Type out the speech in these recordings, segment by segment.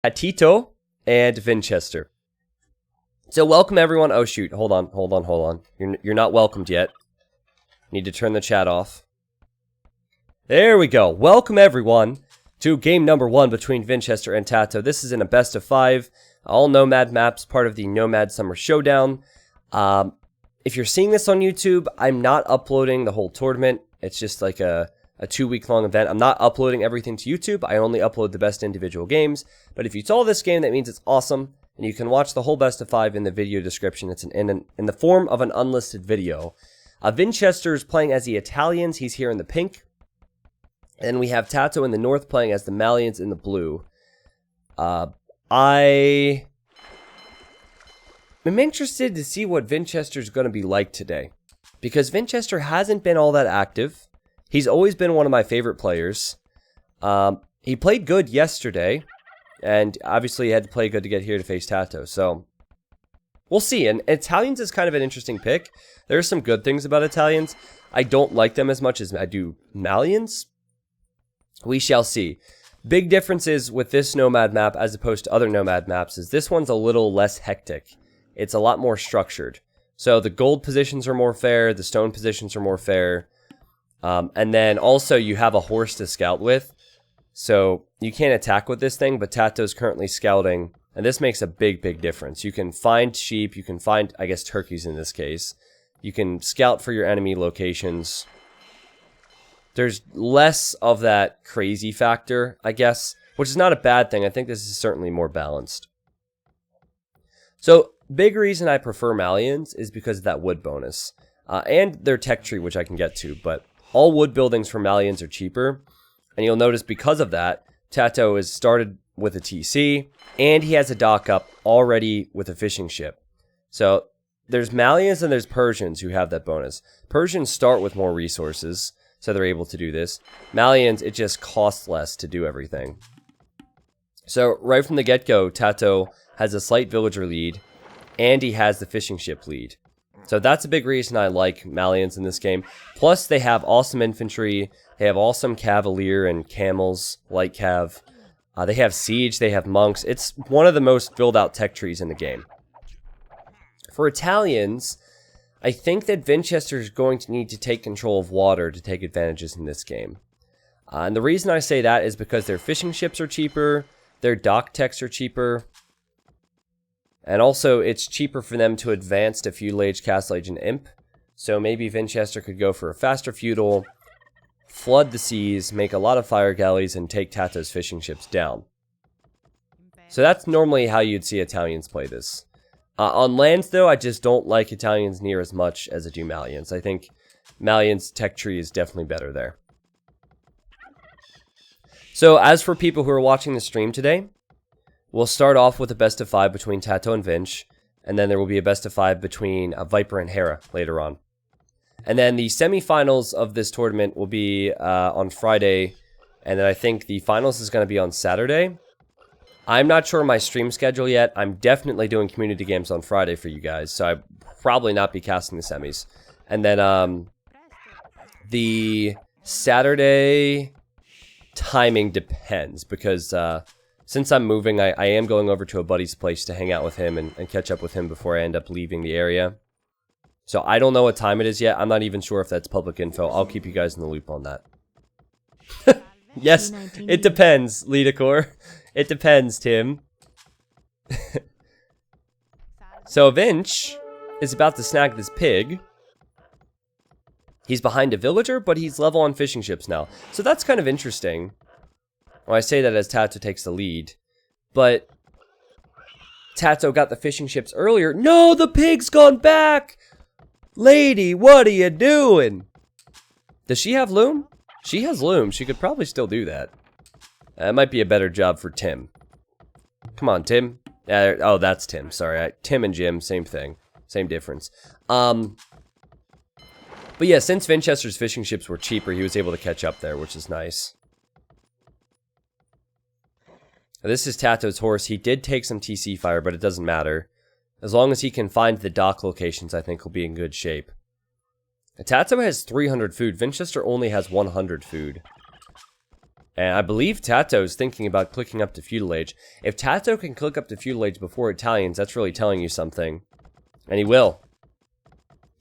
At TaToH and Vinchester. So welcome everyone. Oh shoot, hold on. You're not welcomed yet. Need to turn the chat off. There we go. Welcome everyone to game number 1 between Vinchester and TaToH. This is in a best of 5. All Nomad maps, part of the Nomad Summer Showdown. If you're seeing this on YouTube, I'm not uploading the whole tournament. It's just like a 2-week-long event. I'm not uploading everything to YouTube. I only upload the best individual games. But if you saw this game, that means it's awesome. And you can watch the whole best of 5 in the video description. It's in the form of an unlisted video. Vinchester is playing as the Italians. He's here in the pink. And we have TaToH in the north playing as the Malians in the blue. I'm interested to see what Vinchester is going to be like today. Because Vinchester hasn't been all that active. He's always been one of my favorite players. He played good yesterday, and obviously he had to play good to get here to face TaToH, so we'll see. And Italians is kind of an interesting pick. There are some good things about Italians. I don't like them as much as I do Malians. We shall see. Big differences with this Nomad map as opposed to other Nomad maps is this one's a little less hectic. It's a lot more structured. So the gold positions are more fair, the stone positions are more fair. And then also you have a horse to scout with. So you can't attack with this thing, but TaToH is currently scouting. And this makes a big difference. You can find sheep, you can find, I guess, turkeys in this case. You can scout for your enemy locations. There's less of that crazy factor, I guess, which is not a bad thing. I think this is certainly more balanced. So, big reason I prefer Malians is because of that wood bonus. And their tech tree, which I can get to, but all wood buildings for Malians are cheaper. And you'll notice because of that, TaToH has started with a TC, and he has a dock up already with a fishing ship. So, there's Malians and there's Persians who have that bonus. Persians start with more resources, so they're able to do this. Malians, it just costs less to do everything. So, right from the get-go, TaToH has a slight villager lead, and he has the fishing ship lead. So that's a big reason I like Malians in this game. Plus, they have awesome infantry. They have awesome cavalier and camels, light cav. They have siege. They have monks. It's one of the most filled out tech trees in the game. For Italians, I think that Vinchester is going to need to take control of water to take advantages in this game. And the reason I say that is because their fishing ships are cheaper. Their dock techs are cheaper. And also, it's cheaper for them to advance to Feudal Age, Castle Age, and Imp. So maybe Vinchester could go for a faster Feudal, flood the seas, make a lot of fire galleys, and take TaToH's fishing ships down. So that's normally how you'd see Italians play this. On lands, though, I just don't like Italians near as much as I do Malians. I think Malians' tech tree is definitely better there. So as for people who are watching the stream today, we'll start off with a best of 5 between TaToH and Vinch, and then there will be a best of 5 between Viper and Hera later on. And then the semifinals of this tournament will be on Friday, and then I think the finals is going to be on Saturday. I'm not sure my stream schedule yet. I'm definitely doing community games on Friday for you guys, so I'll probably not be casting the semis. And then the Saturday timing depends, because since I'm moving, I am going over to a buddy's place to hang out with him and catch up with him before I end up leaving the area. So I don't know what time it is yet. I'm not even sure if that's public info. I'll keep you guys in the loop on that. Yes, it depends, Lidacor. It depends, Tim. So Vinch is about to snag this pig. He's behind a villager, but he's level on fishing ships now. So that's kind of interesting. Well, I say that as TaToH takes the lead. But TaToH got the fishing ships earlier. No, the pig's gone back! Lady, what are you doing? Does she have loom? She has loom. She could probably still do that. That might be a better job for Tim. Come on, Tim. Oh, that's Tim. Sorry. Tim and Jim, same thing. Same difference. But yeah, since Vinchester's fishing ships were cheaper, he was able to catch up there, which is nice. This is TaToH's horse. He did take some TC fire, but it doesn't matter. As long as he can find the dock locations, I think he'll be in good shape. TaToH has 300 food. Vinchester only has 100 food. And I believe TaToH is thinking about clicking up to feudal age. If TaToH can click up to feudal age before Italians, that's really telling you something. And he will.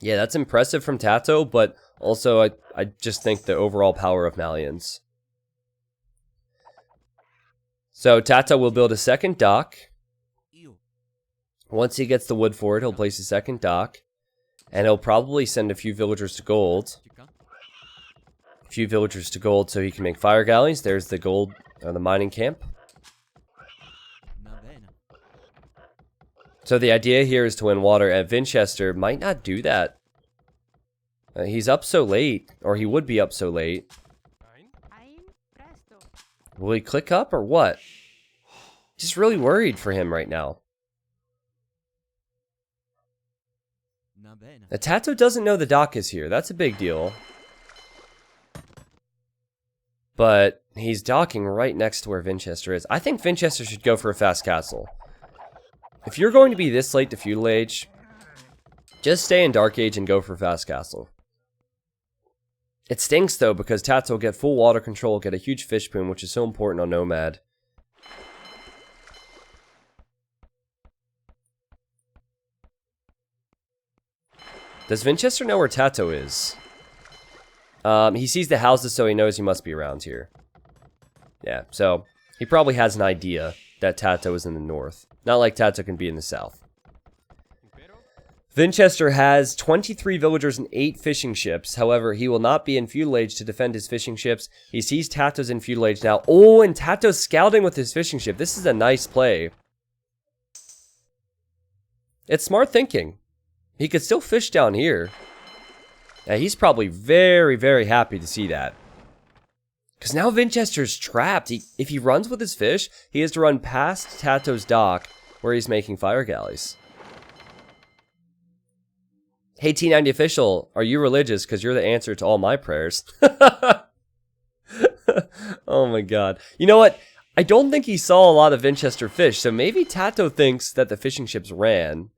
Yeah, that's impressive from TaToH, but also I just think the overall power of Malians. So TaToH will build a second dock. Once he gets the wood for it, he'll place a second dock. And he'll probably send a few villagers to gold. A few villagers to gold so he can make fire galleys. There's the gold, or the mining camp. So the idea here is to win water, and Vinchester might not do that. He's up so late, or he would be up so late. Will he click up or what? Just really worried for him right now. The TaToH doesn't know the dock is here. That's a big deal. But he's docking right next to where Vinchester is. I think Vinchester should go for a fast castle. If you're going to be this late to feudal age, just stay in Dark Age and go for fast castle. It stinks though because TaToH will get full water control, get a huge fish boom, which is so important on Nomad. Does Vinchester know where TaToH is? He sees the houses, so he knows he must be around here. Yeah, so he probably has an idea that TaToH is in the north. Not like TaToH can be in the south. Vinchester has 23 villagers and 8 fishing ships. However, he will not be in feudal age to defend his fishing ships. He sees TaToH's in feudal age now. Oh, and TaToH's scouting with his fishing ship. This is a nice play. It's smart thinking. He could still fish down here. Yeah, he's probably very, very happy to see that. Because now Vinchester's trapped. If he runs with his fish, he has to run past TaToH's dock where he's making fire galleys. Hey, T90 official, are you religious? Because you're the answer to all my prayers. Oh my god. You know what? I don't think he saw a lot of Vinchester fish, so maybe TaToH thinks that the fishing ships ran.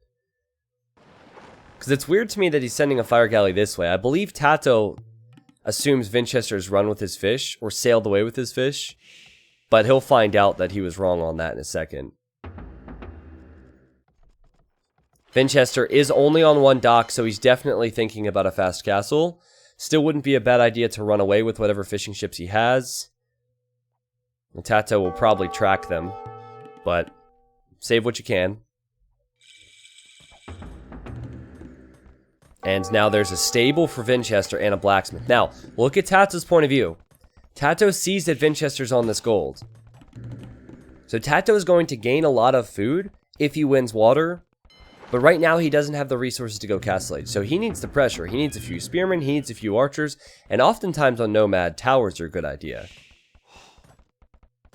Because it's weird to me that he's sending a fire galley this way. I believe TaToH assumes Vinchester's run with his fish, or sailed away with his fish. But he'll find out that he was wrong on that in a second. Vinchester is only on one dock, so he's definitely thinking about a fast castle. Still wouldn't be a bad idea to run away with whatever fishing ships he has. And TaToH will probably track them, but save what you can. And now there's a stable for Vinchester and a blacksmith. Now, look at TaToH's point of view. TaToH sees that Vinchester's on this gold. So TaToH is going to gain a lot of food if he wins water. But right now, he doesn't have the resources to go castle age. So he needs the pressure. He needs a few spearmen. He needs a few archers. And oftentimes on Nomad, towers are a good idea.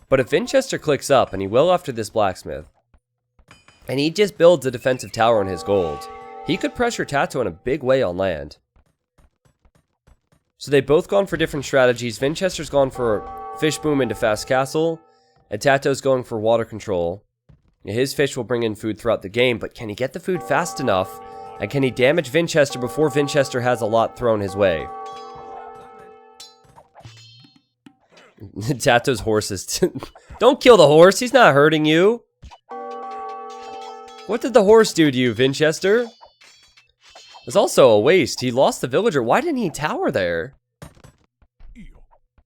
But if Vinchester clicks up, and he will after this blacksmith, and he just builds a defensive tower on his gold, he could pressure TaToH in a big way on land. So they've both gone for different strategies. Vinchester's gone for fish boom into fast castle, and TaToH's going for water control. His fish will bring in food throughout the game, but can he get the food fast enough? And can he damage Vinchester before Vinchester has a lot thrown his way? TaToH's horses. Don't kill the horse, he's not hurting you. What did the horse do to you, Vinchester? It was also a waste. He lost the villager. Why didn't he tower there?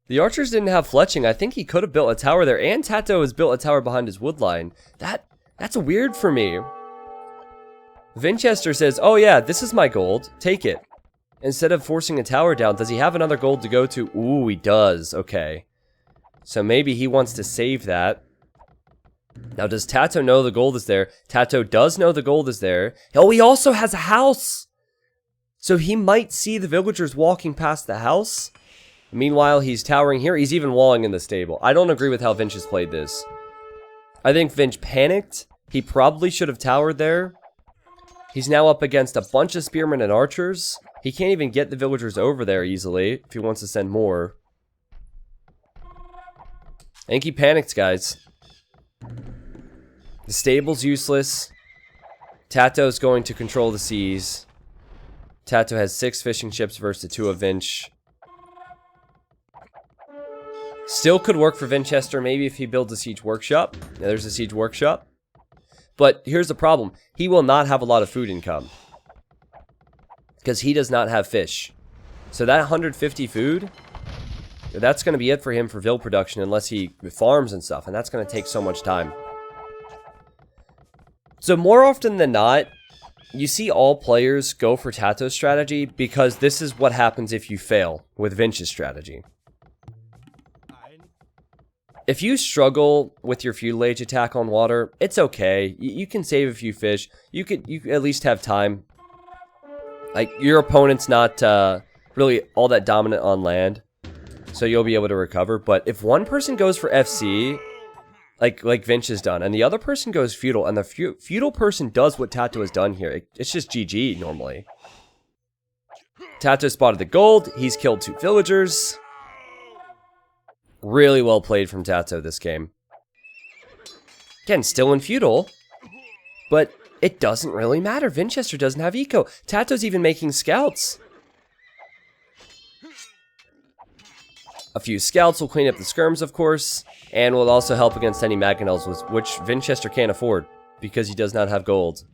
The archers didn't have fletching. I think he could have built a tower there. And TaToH has built a tower behind his wood line. That's weird for me. Vinchester says, oh yeah, this is my gold. Take it. Instead of forcing a tower down, does he have another gold to go to? Ooh, he does. Okay. So maybe he wants to save that. Now, does TaToH know the gold is there? TaToH does know the gold is there. Oh, he also has a house. So he might see the villagers walking past the house. Meanwhile, he's towering here. He's even walling in the stable. I don't agree with how Vinch has played this. I think Vinch panicked. He probably should have towered there. He's now up against a bunch of spearmen and archers. He can't even get the villagers over there easily if he wants to send more. I think he panicked, guys. The stable's useless. TaToH's going to control the seas. TaToH has 6 fishing ships versus the 2 of Vinch. Still could work for Vinchester, maybe if he builds a siege workshop. Yeah, there's a siege workshop. But here's the problem. He will not have a lot of food income. Because he does not have fish. So that 150 food, that's going to be it for him for Vil production unless he farms and stuff. And that's going to take so much time. So more often than not, you see all players go for TaToH strategy because this is what happens if you fail with Vinch's strategy. If you struggle with your feudal age attack on water, it's okay. You can save a few fish. You at least have time. Like, your opponent's not really all that dominant on land, so you'll be able to recover. But if one person goes for FC, like Vinch has done, and the other person goes feudal, and the feudal person does what TaToH has done here, it's just GG normally. TaToH spotted the gold. He's killed 2 villagers. Really well played from TaToH this game. Again, still in feudal, but it doesn't really matter. Vinchester doesn't have eco. TaToH's even making scouts. A few scouts will clean up the skirms, of course, and will also help against any mangonels, which Vinchester can't afford because he does not have gold.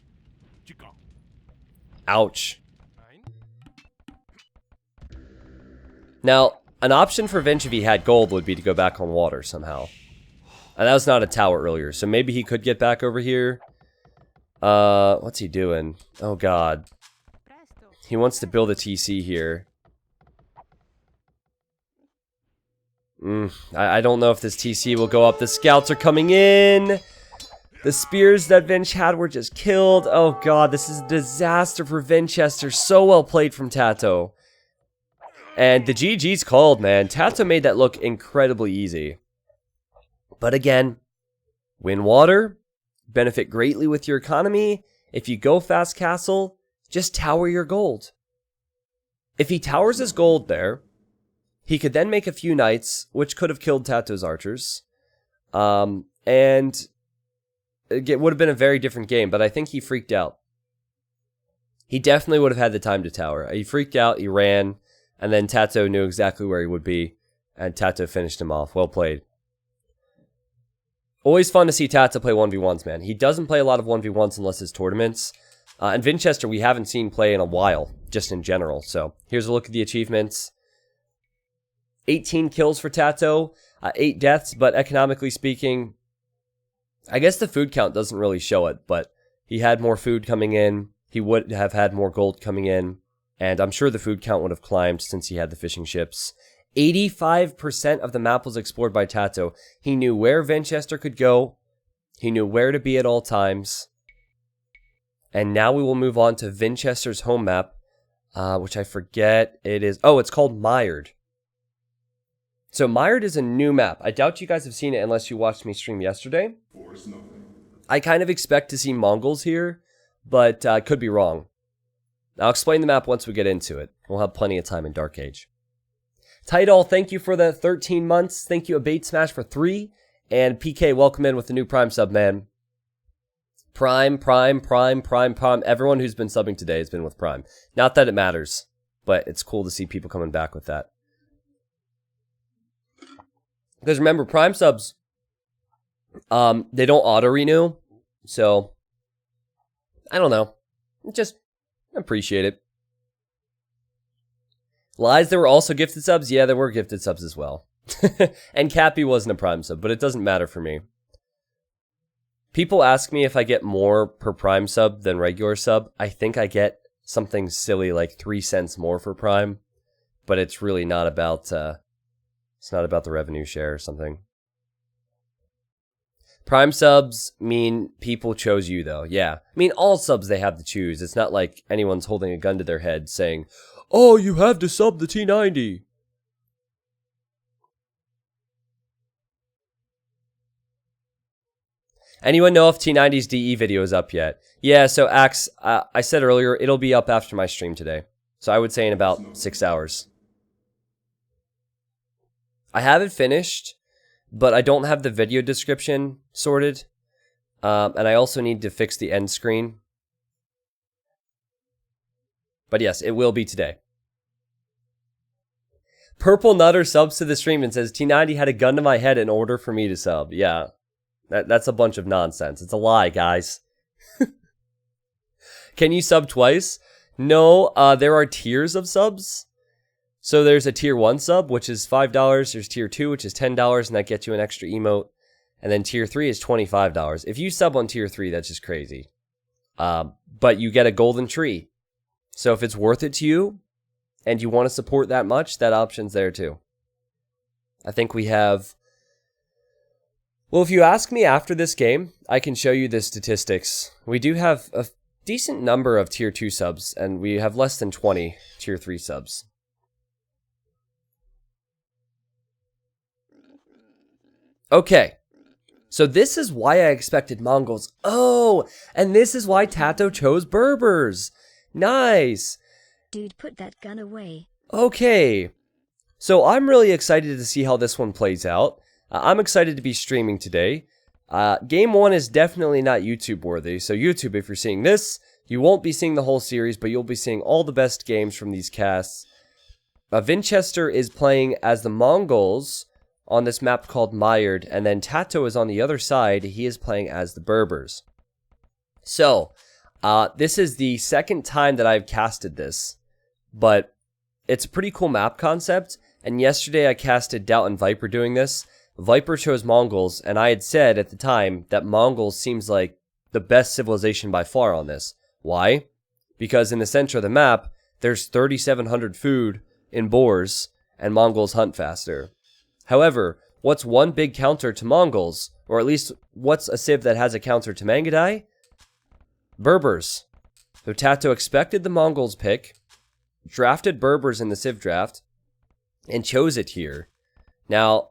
Ouch. Now, an option for Vinch if he had gold would be to go back on water somehow. And that was not a tower earlier, so maybe he could get back over here. What's he doing? Oh god. He wants to build a TC here. I don't know if this TC will go up. The scouts are coming in. The spears that Vinch had were just killed. Oh god, this is a disaster for Vinchester. So well played from TaToH. And the GG's called, man. TaToH made that look incredibly easy. But again, win water, benefit greatly with your economy. If you go fast castle, just tower your gold. If he towers his gold there, he could then make a few knights, which could have killed TaToH's archers. And it would have been a very different game, but I think he freaked out. He definitely would have had the time to tower. He freaked out, he ran, and then TaToH knew exactly where he would be, and TaToH finished him off. Well played. Always fun to see TaToH play 1v1s, man. He doesn't play a lot of 1v1s unless it's tournaments. And Vinchester we haven't seen play in a while, just in general. So here's a look at the achievements. 18 kills for TaToH, 8 deaths, but economically speaking, I guess the food count doesn't really show it, but he had more food coming in. He would have had more gold coming in. And I'm sure the food count would have climbed since he had the fishing ships. 85% of the map was explored by TaToH. He knew where Vinchester could go. He knew where to be at all times. And now we will move on to Vinchester's home map, which I forget it is. Oh, it's called Mired. So Mired is a new map. I doubt you guys have seen it unless you watched me stream yesterday. I kind of expect to see Mongols here, but I could be wrong. I'll explain the map once we get into it. We'll have plenty of time in Dark Age. TaToH, thank you for the 13 months. Thank you, Abate Smash, for 3. And PK, welcome in with the new Prime sub, man. Prime. Everyone who's been subbing today has been with Prime. Not that it matters, but it's cool to see people coming back with that. Because remember, Prime subs, they don't auto-renew. So, I don't know. Just appreciate it. Lies, there were also gifted subs? Yeah, there were gifted subs as well. And Cappy wasn't a Prime sub, but it doesn't matter for me. People ask me if I get more per Prime sub than regular sub. I think I get something silly like 3 cents more for Prime. But it's really not about, it's not about the revenue share or something. Prime subs mean people chose you, though. Yeah. I mean, all subs they have to choose. It's not like anyone's holding a gun to their head saying, oh, you have to sub the T90. Anyone know if T90's DE video is up yet? Yeah, so Axe, I said earlier, it'll be up after my stream today. So I would say in about 6 hours. I have it finished, but I don't have the video description sorted. And I also need to fix the end screen. But yes, it will be today. Purple Nutter subs to the stream and says, T90 had a gun to my head in order for me to sub. Yeah, that's a bunch of nonsense. It's a lie, guys. Can you sub twice? No, there are tiers of subs. So there's a tier 1 sub, which is $5. There's tier 2, which is $10, and that gets you an extra emote. And then tier 3 is $25. If you sub on tier 3, that's just crazy. But you get a golden tree. So if it's worth it to you, and you want to support that much, that option's there too. I think we have... Well, if you ask me after this game, I can show you the statistics. We do have a decent number of tier 2 subs, and we have less than 20 tier 3 subs. Okay. So this is why I expected Mongols. Oh, and this is why TaToH chose Berbers. Nice. Dude, put that gun away. Okay. So I'm really excited to see how this one plays out. I'm excited to be streaming today. Game 1 is definitely not YouTube worthy. So YouTube, if you're seeing this, you won't be seeing the whole series, but you'll be seeing all the best games from these casts. Vinchester is playing as the Mongols on this map called Mired, and then TaToH is on the other side. He is playing as the Berbers. So, this is the second time that I've casted this, but it's a pretty cool map concept, and yesterday I casted Doubt and Viper doing this. Viper chose Mongols, and I had said at the time that Mongols seems like the best civilization by far on this. Why? Because in the center of the map, there's 3,700 food in boars, and Mongols hunt faster. However, what's one big counter to Mongols, or at least what's a civ that has a counter to Mangudai? Berbers. So TaToH expected the Mongols pick, drafted Berbers in the civ draft, and chose it here. Now,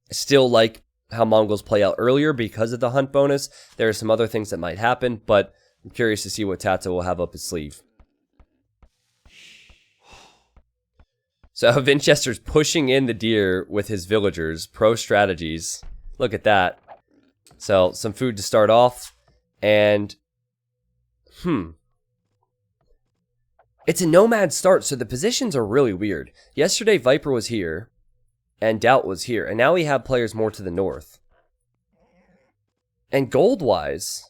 I still like how Mongols play out earlier because of the hunt bonus. There are some other things that might happen, but I'm curious to see what TaToH will have up his sleeve. So Vinchester's pushing in the deer with his villagers. Pro strategies. Look at that. So, some food to start off. And... It's a nomad start, so the positions are really weird. Yesterday, Viper was here. And Doubt was here. And now we have players more to the north. And gold-wise,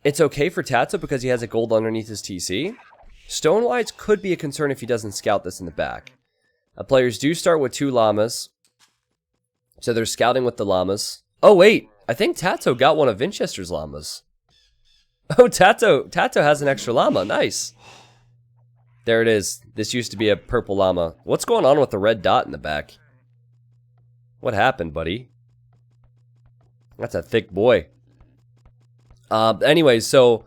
it's okay for TaToH because he has a gold underneath his TC. Stone-wise could be a concern if he doesn't scout this in the back. Players do start with 2 llamas. So they're scouting with the llamas. Oh, wait. I think TaToH got one of Vinchester's llamas. Oh, TaToH has an extra llama. Nice. There it is. This used to be a purple llama. What's going on with the red dot in the back? What happened, buddy? That's a thick boy. Anyways, so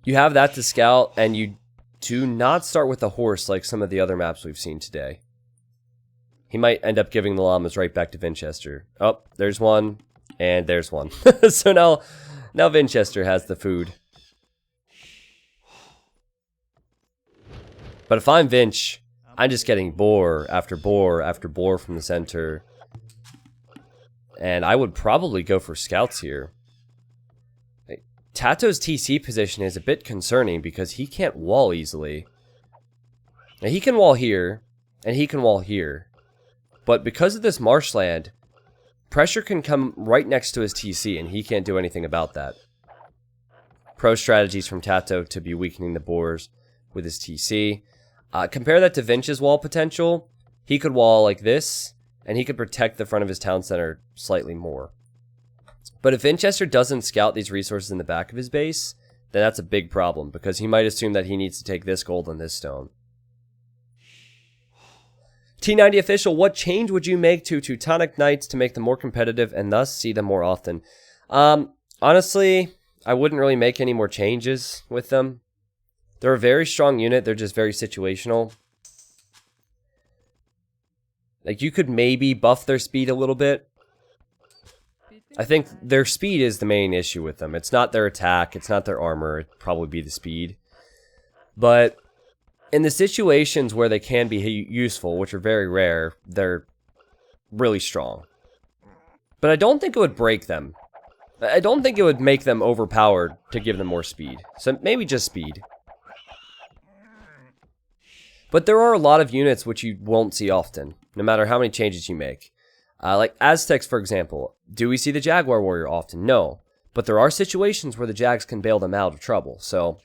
you have that to scout, and you do not start with a horse like some of the other maps we've seen today. He might end up giving the llamas right back to Vinchester. Oh, there's one, and there's one. So now Vinchester has the food. But if I'm Vinch, I'm just getting boar after boar after boar from the center. And I would probably go for scouts here. TaToH's TC position is a bit concerning because he can't wall easily. Now he can wall here, and he can wall here. But because of this marshland, pressure can come right next to his TC, and he can't do anything about that. Pro strategies from TaToH to be weakening the boars with his TC. Compare that to Vinch's wall potential. He could wall like this, and he could protect the front of his town center slightly more. But if Vinchester doesn't scout these resources in the back of his base, then that's a big problem, because he might assume that he needs to take this gold and this stone. T90 official, what change would you make to Teutonic Knights to make them more competitive and thus see them more often? Honestly, I wouldn't really make any more changes with them. They're a very strong unit, they're just very situational. Like, you could maybe buff their speed a little bit. I think their speed is the main issue with them. It's not their attack, it's not their armor, it'd probably be the speed. But in the situations where they can be useful, which are very rare, they're really strong. But I don't think it would break them. I don't think it would make them overpowered to give them more speed. So maybe just speed. But there are a lot of units which you won't see often, no matter how many changes you make. Like Aztecs, for example. Do we see the Jaguar Warrior often? No. But there are situations where the Jags can bail them out of trouble. So,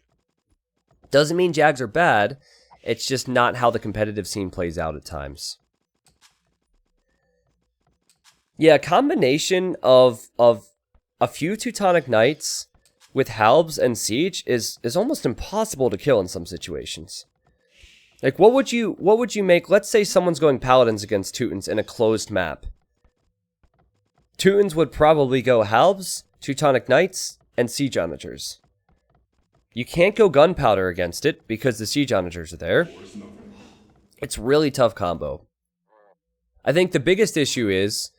doesn't mean Jags are bad. It's just not how the competitive scene plays out at times. Yeah, a combination of a few Teutonic Knights with Halbs and Siege is almost impossible to kill in some situations. Like, what would you make? Let's say someone's going Paladins against Teutons in a closed map. Teutons would probably go Halbs, Teutonic Knights, and Siege Onagers. You can't go Gunpowder against it because the Siege Onagers are there. It's really tough combo. I think the biggest issue is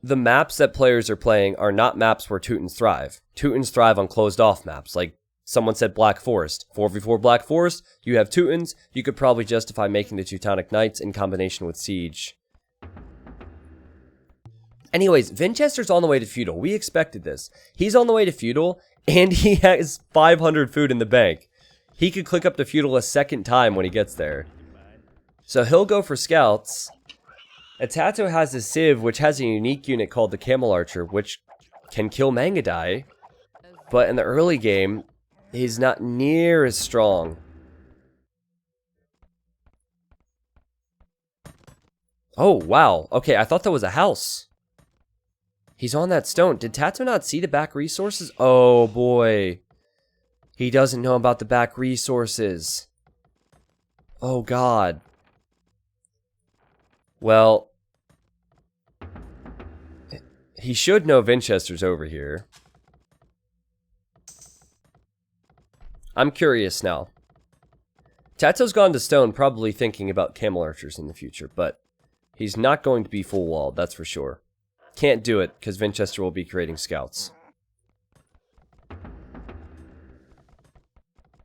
the maps that players are playing are not maps where Teutons thrive. Teutons thrive on closed off maps, like someone said Black Forest. 4v4 Black Forest, you have Teutons, you could probably justify making the Teutonic Knights in combination with Siege. Anyways, Vinchester's on the way to Feudal. We expected this. He's on the way to Feudal, and he has 500 food in the bank. He could click up to Feudal a second time when he gets there. So he'll go for Scouts. TaToH has a Civ, which has a unique unit called the Camel Archer, which can kill Mangudai. But in the early game, he's not near as strong. Oh, wow. Okay, I thought that was a house. He's on that stone. Did TaToH not see the back resources? Oh, boy. He doesn't know about the back resources. Oh, God. Well, he should know Vinchester's over here. I'm curious now. TaToH's gone to stone, probably thinking about Camel Archers in the future, but he's not going to be full walled, that's for sure. Can't do it, because Vinchester will be creating Scouts.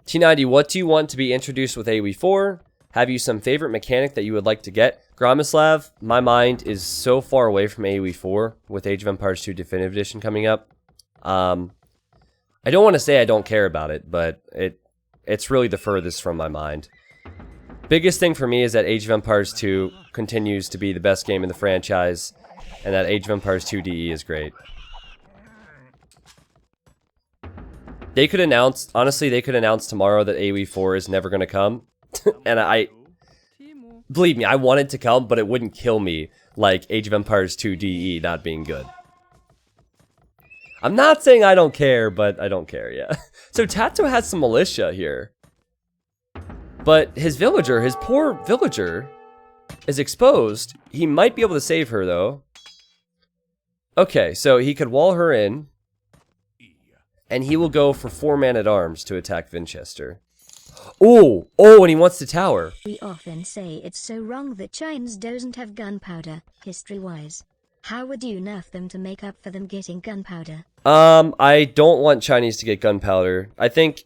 T90, what do you want to be introduced with AoE4? Have you some favorite mechanic that you would like to get? Gromislav, my mind is so far away from AoE4 with Age of Empires 2 Definitive Edition coming up. I don't want to say I don't care about it, but it's really the furthest from my mind. Biggest thing for me is that Age of Empires 2 continues to be the best game in the franchise, and that Age of Empires 2 DE is great. They could announce, honestly, they could announce tomorrow that AoE4 is never going to come. And believe me, I want it to come, but it wouldn't kill me like Age of Empires 2 DE not being good. I'm not saying I don't care, but I don't care, yeah. So TaToH has some militia here. But his villager, his poor villager, is exposed. He might be able to save her, though. Okay, so he could wall her in. And he will go for 4 man-at-arms to attack Vinchester. Oh, and he wants to tower. We often say it's so wrong that Chinese doesn't have gunpowder, history-wise. How would you nerf them to make up for them getting gunpowder? I don't want Chinese to get gunpowder. I think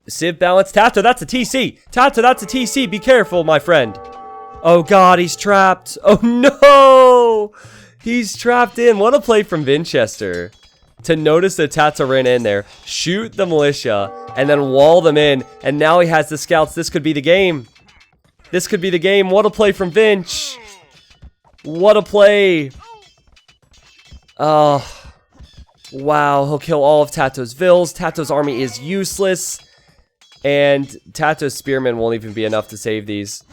Civ balance. TaToH, that's a TC. TaToH, that's a TC. Be careful, my friend. Oh, God, he's trapped. Oh, no. He's trapped in. What a play from Vinchester. To notice that TaToH ran in there, shoot the militia, and then wall them in. And now he has the scouts. This could be the game. This could be the game. What a play from Vinch. What a play. Oh, wow. He'll kill all of TaToH's vills. TaToH's army is useless. And TaToH's spearmen won't even be enough to save these.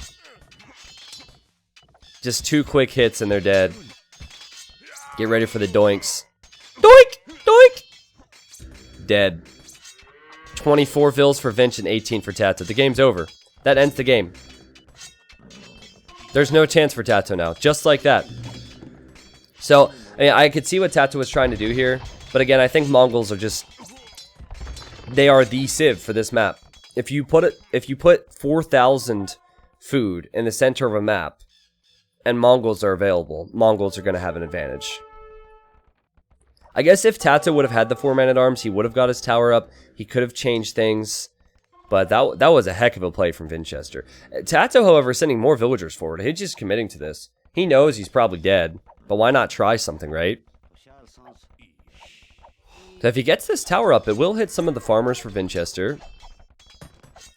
Just 2 quick hits and they're dead. Get ready for the doinks. Doink! Doink! Dead. 24 vills for Vinch and 18 for TaToH. The game's over. That ends the game. There's no chance for TaToH now. Just like that. So, I could see what TaToH was trying to do here. But again, I think Mongols are just... They are the Civ for this map. If you put 4,000 food in the center of a map, and Mongols are available, Mongols are going to have an advantage. I guess if TaToH would have had the 4 man-at-arms, he would have got his tower up. He could have changed things. But that was a heck of a play from Vinchester. TaToH, however, is sending more villagers forward. He's just committing to this. He knows he's probably dead. But why not try something, right? So if he gets this tower up, it will hit some of the farmers for Vinchester.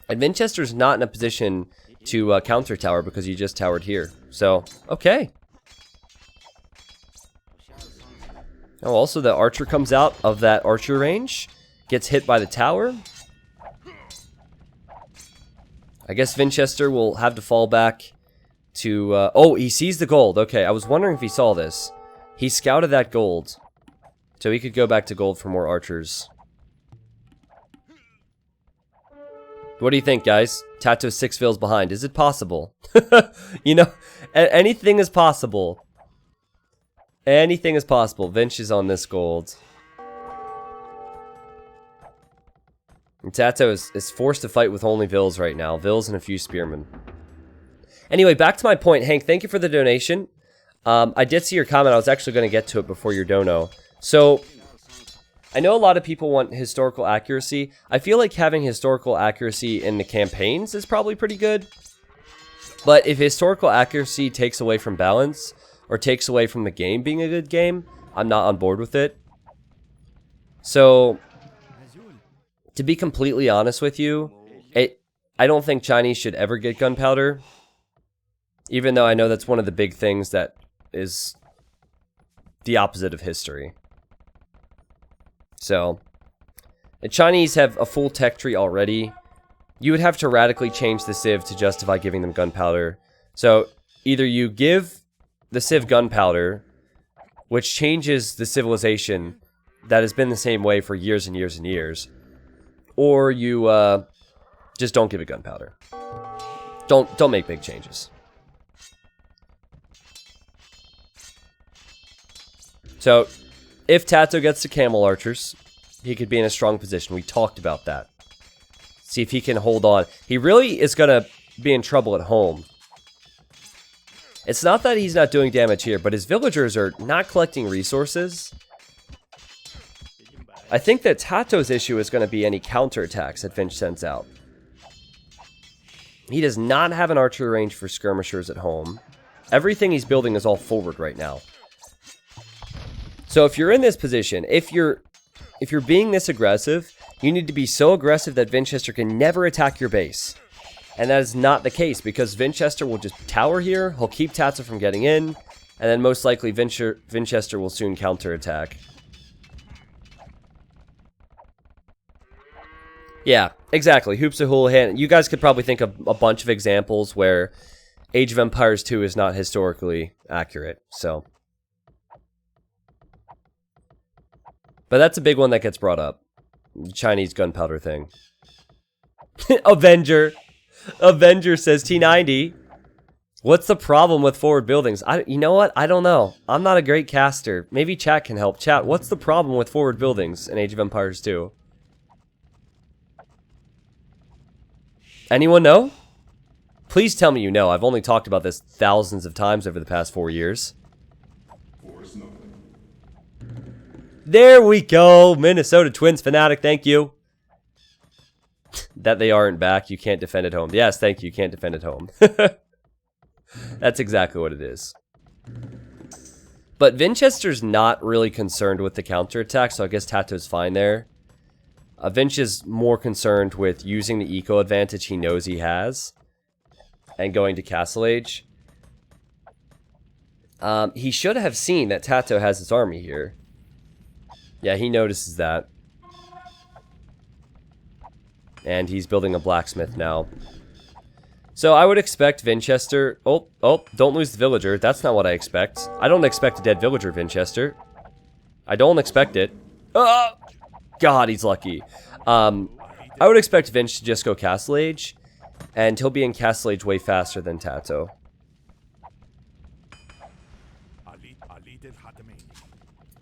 And Vinchester's not in a position to counter tower because you just towered here. So, okay. Oh, also the archer comes out of that archer range, gets hit by the tower. I guess Vinchester will have to fall back to... oh, he sees the gold. Okay, I was wondering if he saw this. He scouted that gold. So he could go back to gold for more archers. What do you think, guys? TaToH 6 vills behind. Is it possible? You know, anything is possible. Anything is possible. Vinch is on this gold. And TaToH is forced to fight with only vills right now. Vills and a few spearmen. Anyway, back to my point. Hank, thank you for the donation. I did see your comment. I was actually going to get to it before your dono. So... I know a lot of people want historical accuracy. I feel like having historical accuracy in the campaigns is probably pretty good. But if historical accuracy takes away from balance, or takes away from the game being a good game, I'm not on board with it. So, to be completely honest with you, I don't think Chinese should ever get gunpowder. Even though I know that's one of the big things that is the opposite of history. So, the Chinese have a full tech tree already. You would have to radically change the Civ to justify giving them gunpowder. So, either you give the Civ gunpowder, which changes the civilization that has been the same way for years and years and years, or you just don't give it gunpowder. Don't make big changes. So, if TaToH gets to camel archers, he could be in a strong position. We talked about that. See if he can hold on. He really is going to be in trouble at home. It's not that he's not doing damage here, but his villagers are not collecting resources. I think that TaToH's issue is going to be any counterattacks that Vinch sends out. He does not have an archer range for skirmishers at home. Everything he's building is all forward right now. So if you're in this position, if you're being this aggressive, you need to be so aggressive that Vinchester can never attack your base. And that is not the case, because Vinchester will just tower here, he'll keep TaToH from getting in, and then most likely Vinchester will soon counterattack. Yeah, exactly. Hoops of Houlihan. You guys could probably think of a bunch of examples where Age of Empires 2 is not historically accurate, so... But that's a big one that gets brought up. The Chinese gunpowder thing. Avenger says T90. What's the problem with forward buildings? You know what? I don't know. I'm not a great caster. Maybe chat can help. Chat, what's the problem with forward buildings in Age of Empires 2? Anyone know? Please tell me you know. I've only talked about this thousands of times over the past 4 years. There we go. Minnesota Twins fanatic, thank you. That they aren't back. You can't defend at home. Yes, thank you. You can't defend at home. That's exactly what it is. But Vinchester's not really concerned with the counterattack, so I guess TaToH's fine there. Vinch is more concerned with using the eco advantage he knows he has and going to Castle Age. He should have seen that TaToH has his army here. Yeah, he notices that. And he's building a blacksmith now. So I would expect Vinchester... Oh, don't lose the villager. That's not what I expect. I don't expect a dead villager, Vinchester. I don't expect it. Oh! God, he's lucky. I would expect Vinch to just go Castle Age. And he'll be in Castle Age way faster than TaToH.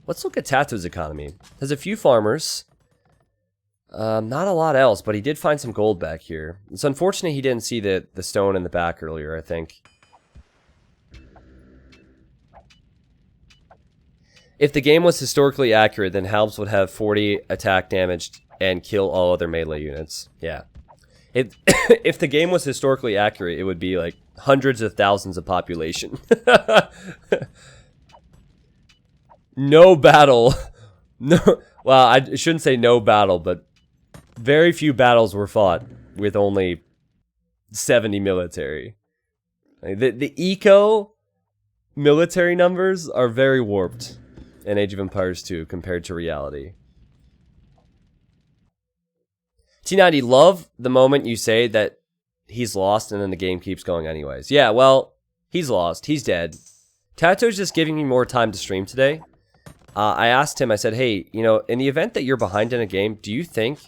Let's look at TaToH's economy. Has a few farmers. Not a lot else, but he did find some gold back here. It's unfortunate he didn't see the stone in the back earlier, I think. If the game was historically accurate, then Halbs would have 40 attack damage and kill all other melee units. Yeah. If the game was historically accurate, it would be like hundreds of thousands of population. No battle. No, well, I shouldn't say no battle, but very few battles were fought with only 70 military. The eco military numbers are very warped in Age of Empires 2 compared to reality. T90, love the moment you say that he's lost and then the game keeps going anyways. Yeah, well, he's lost. He's dead. TaToH's just giving me more time to stream today. I asked him, I said, hey, you know, in the event that you're behind in a game, do you think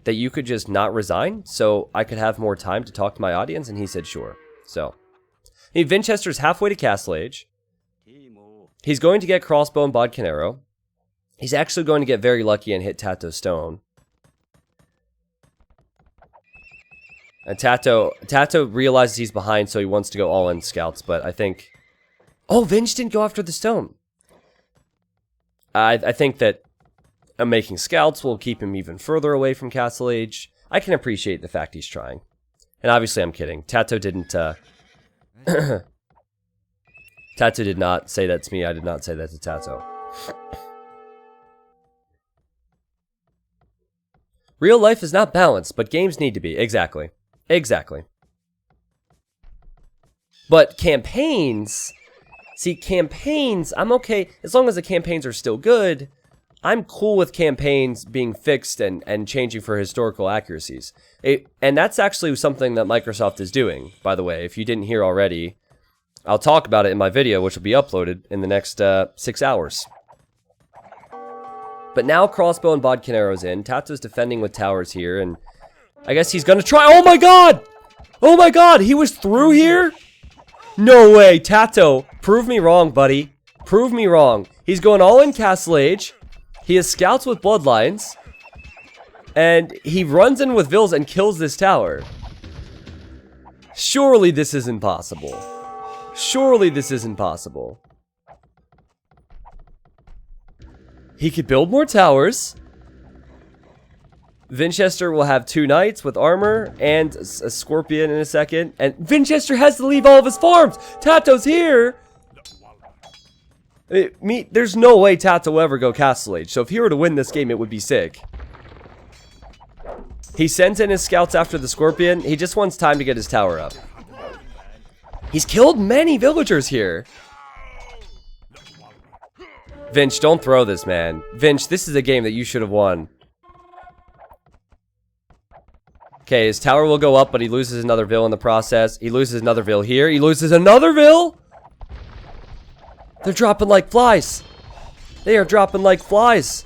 that you could just not resign so I could have more time to talk to my audience? And he said, sure. So, hey, Vinchester's halfway to Castle Age. He's going to get Crossbow and Bod Canero. He's actually going to get very lucky and hit TaToH Stone. And TaToH realizes he's behind, so he wants to go all in scouts, but I think... Oh, Vinch didn't go after the stone. I think that making scouts will keep him even further away from Castle Age. I can appreciate the fact he's trying. And obviously I'm kidding. TaToH didn't... TaToH did not say that to me. I did not say that to TaToH. Real life is not balanced, but games need to be. Exactly. Exactly. But campaigns... See, campaigns, I'm okay. As long as the campaigns are still good, I'm cool with campaigns being fixed and changing for historical accuracies. And that's actually something that Microsoft is doing, by the way. If you didn't hear already, I'll talk about it in my video, which will be uploaded in the next 6 hours. But now Crossbow and Bod Canero's in. TaToH's defending with towers here, and I guess he's gonna try. Oh my god! Oh my god! He was through here? No way, TaToH. Prove me wrong, buddy. Prove me wrong. He's going all in Castle Age. He has scouts with bloodlines. And he runs in with Vils and kills this tower. Surely this isn't possible. Surely this isn't possible. He could build more towers. Vinchester will have 2 knights with armor and a scorpion in a second. And Vinchester has to leave all of his farms. TaToH's here. There's no way TaToH will ever go Castle Age. So if he were to win this game, it would be sick. He sends in his scouts after the scorpion. He just wants time to get his tower up. He's killed many villagers here. Vinch, don't throw this, man. Vinch, this is a game that you should have won. Okay, his tower will go up, but he loses another Vil in the process. He loses another Vil here. He loses another Vil! They're dropping like flies. They are dropping like flies.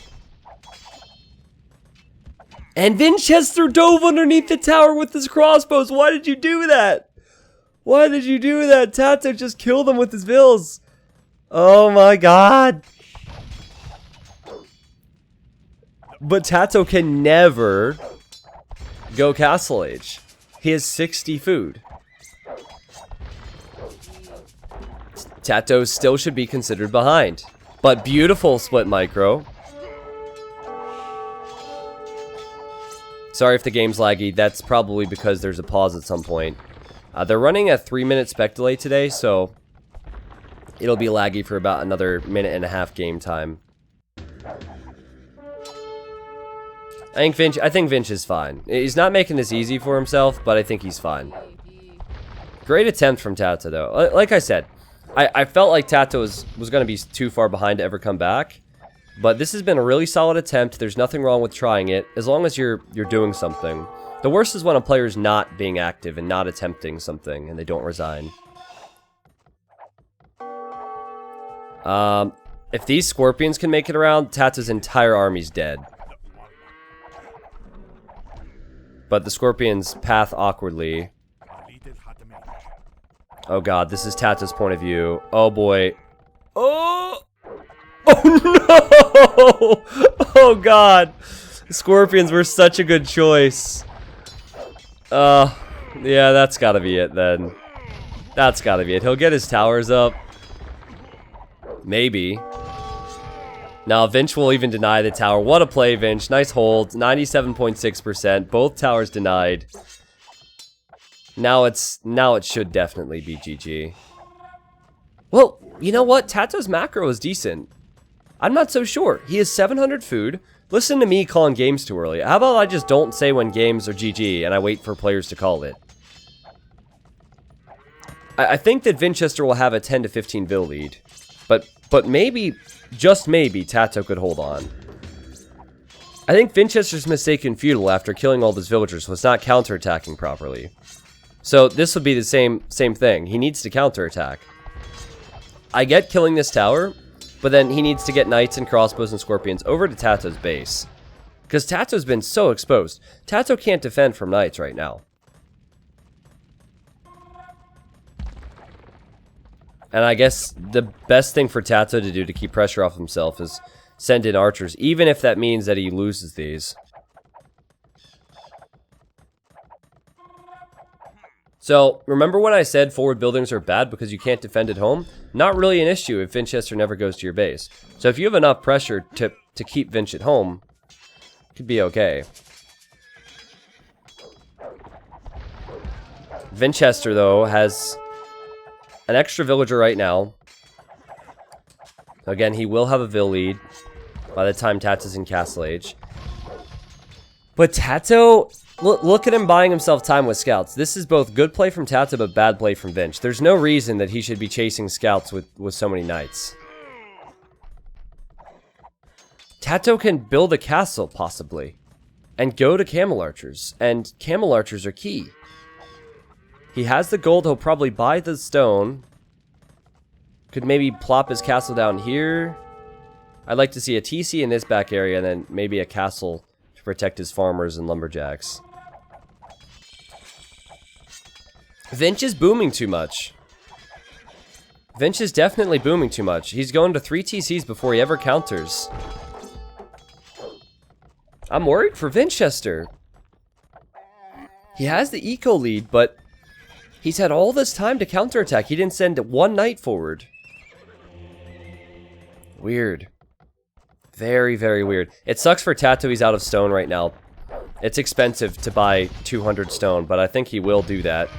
And Vinchester dove underneath the tower with his crossbows. Why did you do that? Why did you do that? TaToH just killed him with his Vils. Oh my god. But TaToH can never go Castle Age. He has 60 food. TaToH still should be considered behind. But beautiful split micro. Sorry if the game's laggy. That's probably because there's a pause at some point. They're running a 3-minute spec delay today, so it'll be laggy for about another 1.5 game time. I think Vinch is fine. He's not making this easy for himself, but I think he's fine. Great attempt from TaToH, though. Like I said, I felt like TaToH was going to be too far behind to ever come back. But this has been a really solid attempt. There's nothing wrong with trying it, as long as you're doing something. The worst is when a player's not being active and not attempting something, and they don't resign. If these scorpions can make it around, TaToH's entire army's dead. But the scorpions path awkwardly. Oh god, this is TaToH's point of view. Oh boy. Oh! Oh no! Oh god. Scorpions were such a good choice. Yeah, that's gotta be it then. That's gotta be it. He'll get his towers up. Maybe. Now, Vinch will even deny the tower. What a play, Vinch. Nice hold. 97.6%. Both towers denied. Now it should definitely be GG. Well, you know what? TaToH's macro is decent. I'm not so sure. He has 700 food. Listen to me calling games too early. How about I just don't say when games are GG and I wait for players to call it? I think that Vinchester will have a 10 to 15 vill lead. But maybe, just maybe, TaToH could hold on. I think Vinchester's mistake in Feudal after killing all his villagers was not counterattacking properly. So this would be the same thing. He needs to counterattack. I get killing this tower, but then he needs to get knights and crossbows and scorpions over to TaToH's base. Because TaToH's been so exposed. TaToH can't defend from knights right now. And I guess the best thing for TaToH to do to keep pressure off himself is send in archers, even if that means that he loses these. So, remember when I said forward buildings are bad because you can't defend at home? Not really an issue if Vinchester never goes to your base. So if you have enough pressure to keep Vinch at home, it could be okay. Vinchester, though, has an extra villager right now. Again, he will have a vill lead by the time TaToH's in Castle Age. But TaToH, look at him buying himself time with scouts. This is both good play from TaToH, but bad play from Vinch. There's no reason that he should be chasing scouts with so many knights. TaToH can build a castle, possibly, and go to camel archers. And camel archers are key. He has the gold, he'll probably buy the stone. Could maybe plop his castle down here. I'd like to see a TC in this back area, and then maybe a castle to protect his farmers and lumberjacks. Vinch is booming too much. Vinch is definitely booming too much. He's going to 3 TCs before he ever counters. I'm worried for Vinchester. He has the eco lead, but he's had all this time to counterattack. He didn't send one knight forward. Weird. Very, very weird. It sucks for TaToH he's out of stone right now. It's expensive to buy 200 stone, but I think he will do that.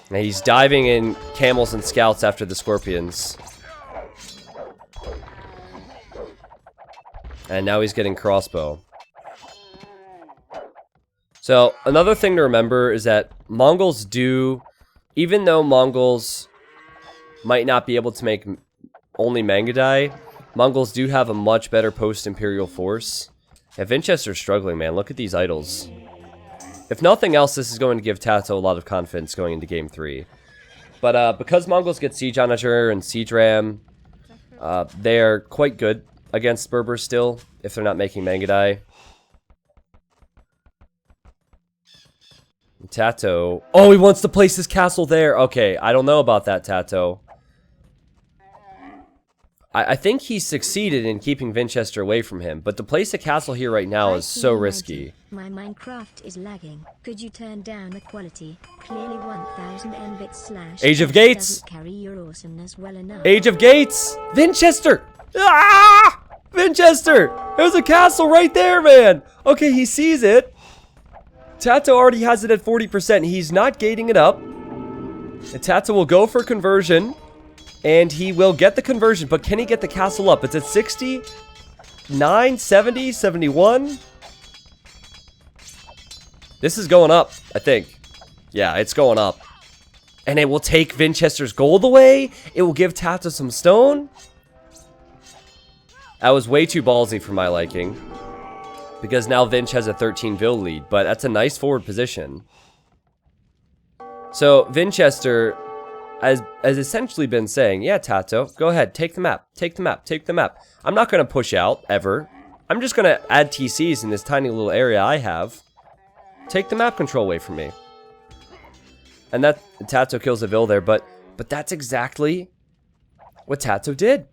And he's diving in camels and scouts after the scorpions. And now he's getting crossbow. So, another thing to remember is that Mongols do, even though Mongols might not be able to make only Mangadai, Mongols do have a much better post-imperial force. Yeah, Vinchester's struggling, man. Look at these idols. If nothing else, this is going to give TaToH a lot of confidence going into Game 3. But because Mongols get Siege Onager and Siege Ram, they are quite good against Berbers still, if they're not making Mangadai. TaToH. Oh, he wants to place his castle there. Okay, I don't know about that, TaToH. I think he succeeded in keeping Vinchester away from him, but to place a castle here right now is so risky. My Minecraft is lagging. Could you turn down the quality? Clearly 1000 Mbits / Age of Gates! Carry your awesomeness well enough. Age of Gates! Vinchester! Ah! Vinchester! There's a castle right there, man! Okay, he sees it. TaToH already has it at 40%. He's not gating it up. And TaToH will go for conversion. And he will get the conversion, but can he get the castle up? It's at 60, 9, 70, 71. This is going up, I think. Yeah, it's going up. And it will take Vinchester's gold away. It will give TaToH some stone. That was way too ballsy for my liking. Because now Vinch has a 13 vill lead, but that's a nice forward position. So, Vinchester has essentially been saying, yeah, TaToH, go ahead, take the map, take the map, take the map. I'm not going to push out, ever. I'm just going to add TCs in this tiny little area I have. Take the map control away from me. And that, TaToH kills a vill there, but that's exactly what TaToH did.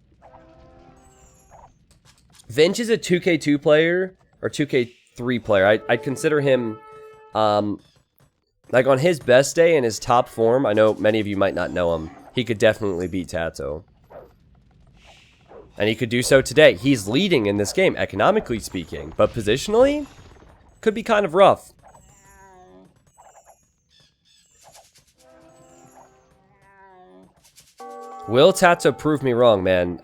Vinch is a 2K2 player, or 2K3 player. I'd consider him, like on his best day and his top form, I know many of you might not know him, he could definitely beat TaToH. And he could do so today. He's leading in this game, economically speaking, but positionally, could be kind of rough. Will TaToH prove me wrong, man?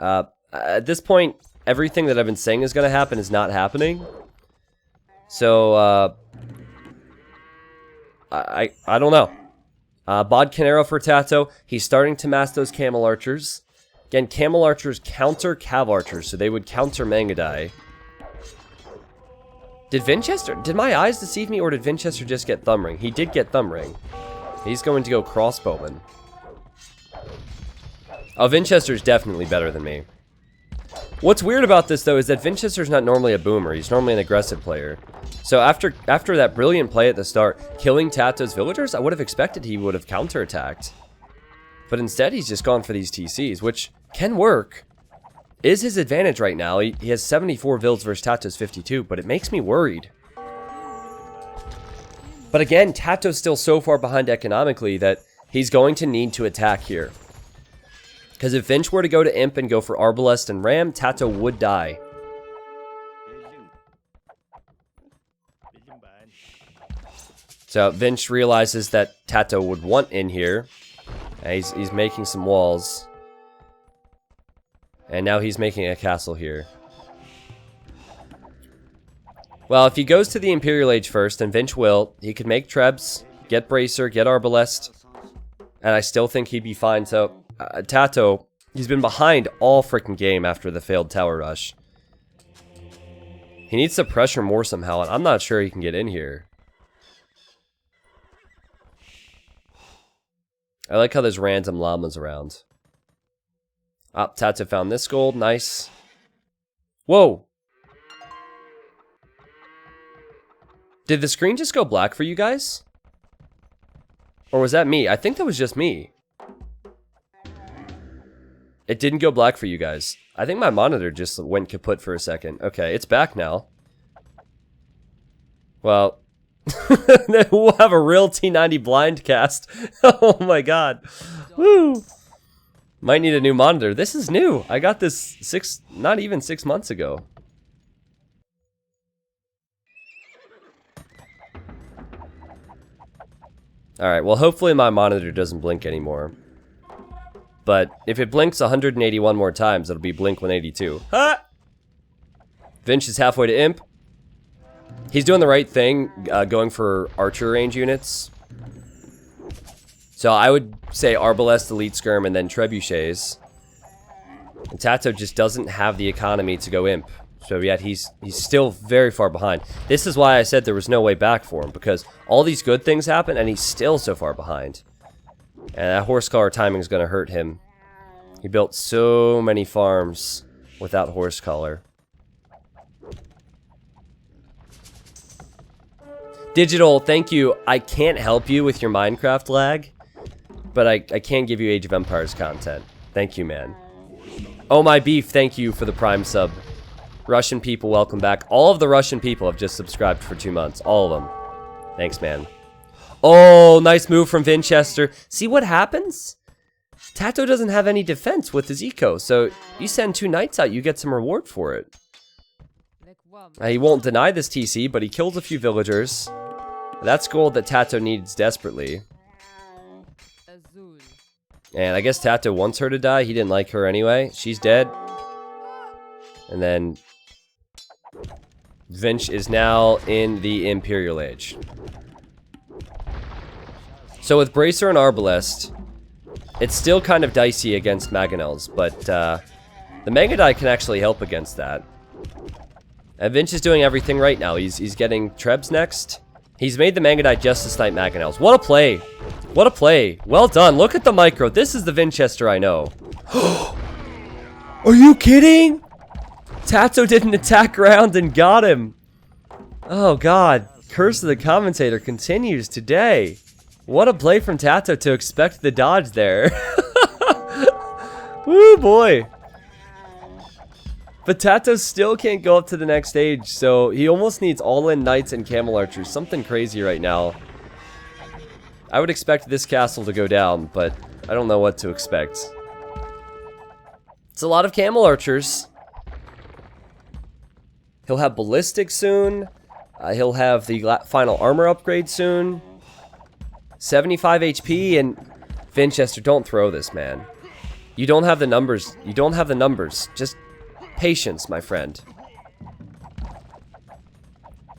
At this point, everything that I've been saying is going to happen is not happening. So, I don't know. Bodcanero for TaToH. He's starting to mass those Camel Archers. Again, Camel Archers counter Cav Archers, so they would counter Mangudai. Did my eyes deceive me, or did Vinchester just get Thumb Ring? He did get Thumb Ring. He's going to go Crossbowman. Oh, Vinchester's definitely better than me. What's weird about this, though, is that Vinchester's not normally a boomer. He's normally an aggressive player. So after that brilliant play at the start, killing TaToH's villagers, I would have expected he would have counterattacked. But instead, he's just gone for these TCs, which can work. Is his advantage right now. He has 74 vills versus TaToH's 52, but it makes me worried. But again, TaToH's still so far behind economically that he's going to need to attack here. Because if Vinch were to go to Imp and go for Arbalest and Ram, TaToH would die. So Vinch realizes that TaToH would want in here. He's making some walls. And now he's making a castle here. Well, if he goes to the Imperial Age first, and Vinch will, he could make Trebs, get Bracer, get Arbalest. And I still think he'd be fine. So TaToH, he's been behind all freaking game after the failed tower rush. He needs to pressure more somehow, and I'm not sure he can get in here. I like how there's random llamas around. Ah, TaToH found this gold. Nice. Whoa! Did the screen just go black for you guys? Or was that me? I think that was just me. It didn't go black for you guys. I think my monitor just went kaput for a second. Okay, it's back now. Well, we'll have a real T90 blind cast. Oh my god. Woo! Might need a new monitor. This is new. I got this not even 6 months ago. Alright, well hopefully my monitor doesn't blink anymore. But if it blinks 181 more times, it'll be Blink 182. Ha! Vinch is halfway to Imp. He's doing the right thing, going for Archer range units. So I would say Arbalest, Elite Skirm, and then Trebuchets. And TaToH just doesn't have the economy to go Imp. So yet he's still very far behind. This is why I said there was no way back for him, because all these good things happen and he's still so far behind. And that Horsecollar timing is going to hurt him. He built so many farms without Horsecollar. Digital, thank you. I can't help you with your Minecraft lag, but I can give you Age of Empires content. Thank you, man. Oh My Beef, thank you for the Prime sub. Russian people, welcome back. All of the Russian people have just subscribed for 2 months. All of them. Thanks, man. Oh, nice move from Vinchester. See what happens? TaToH doesn't have any defense with his eco, so you send 2 knights out, you get some reward for it. He won't deny this TC, but he kills a few villagers. That's gold that TaToH needs desperately. And I guess TaToH wants her to die. He didn't like her anyway. She's dead. And then Vinch is now in the Imperial Age. So with Bracer and Arbalest, it's still kind of dicey against Mangonels, but the Mangudai can actually help against that. And Vinch is doing everything right now. He's getting Trebs next. He's made the Mangudai just to snipe Mangonels. What a play! What a play! Well done. Look at the micro. This is the Vinchester I know. Are you kidding? TaToH did an attack round and got him. Oh god. Curse of the Commentator continues today. What a play from TaToH to expect the dodge there. Woo boy. But TaToH still can't go up to the next stage, so he almost needs all-in Knights and Camel Archers. Something crazy right now. I would expect this castle to go down, but I don't know what to expect. It's a lot of Camel Archers. He'll have Ballistic soon. He'll have the final armor upgrade soon. 75 HP, and Vinchester, don't throw this, man. You don't have the numbers. You don't have the numbers. Just patience, my friend.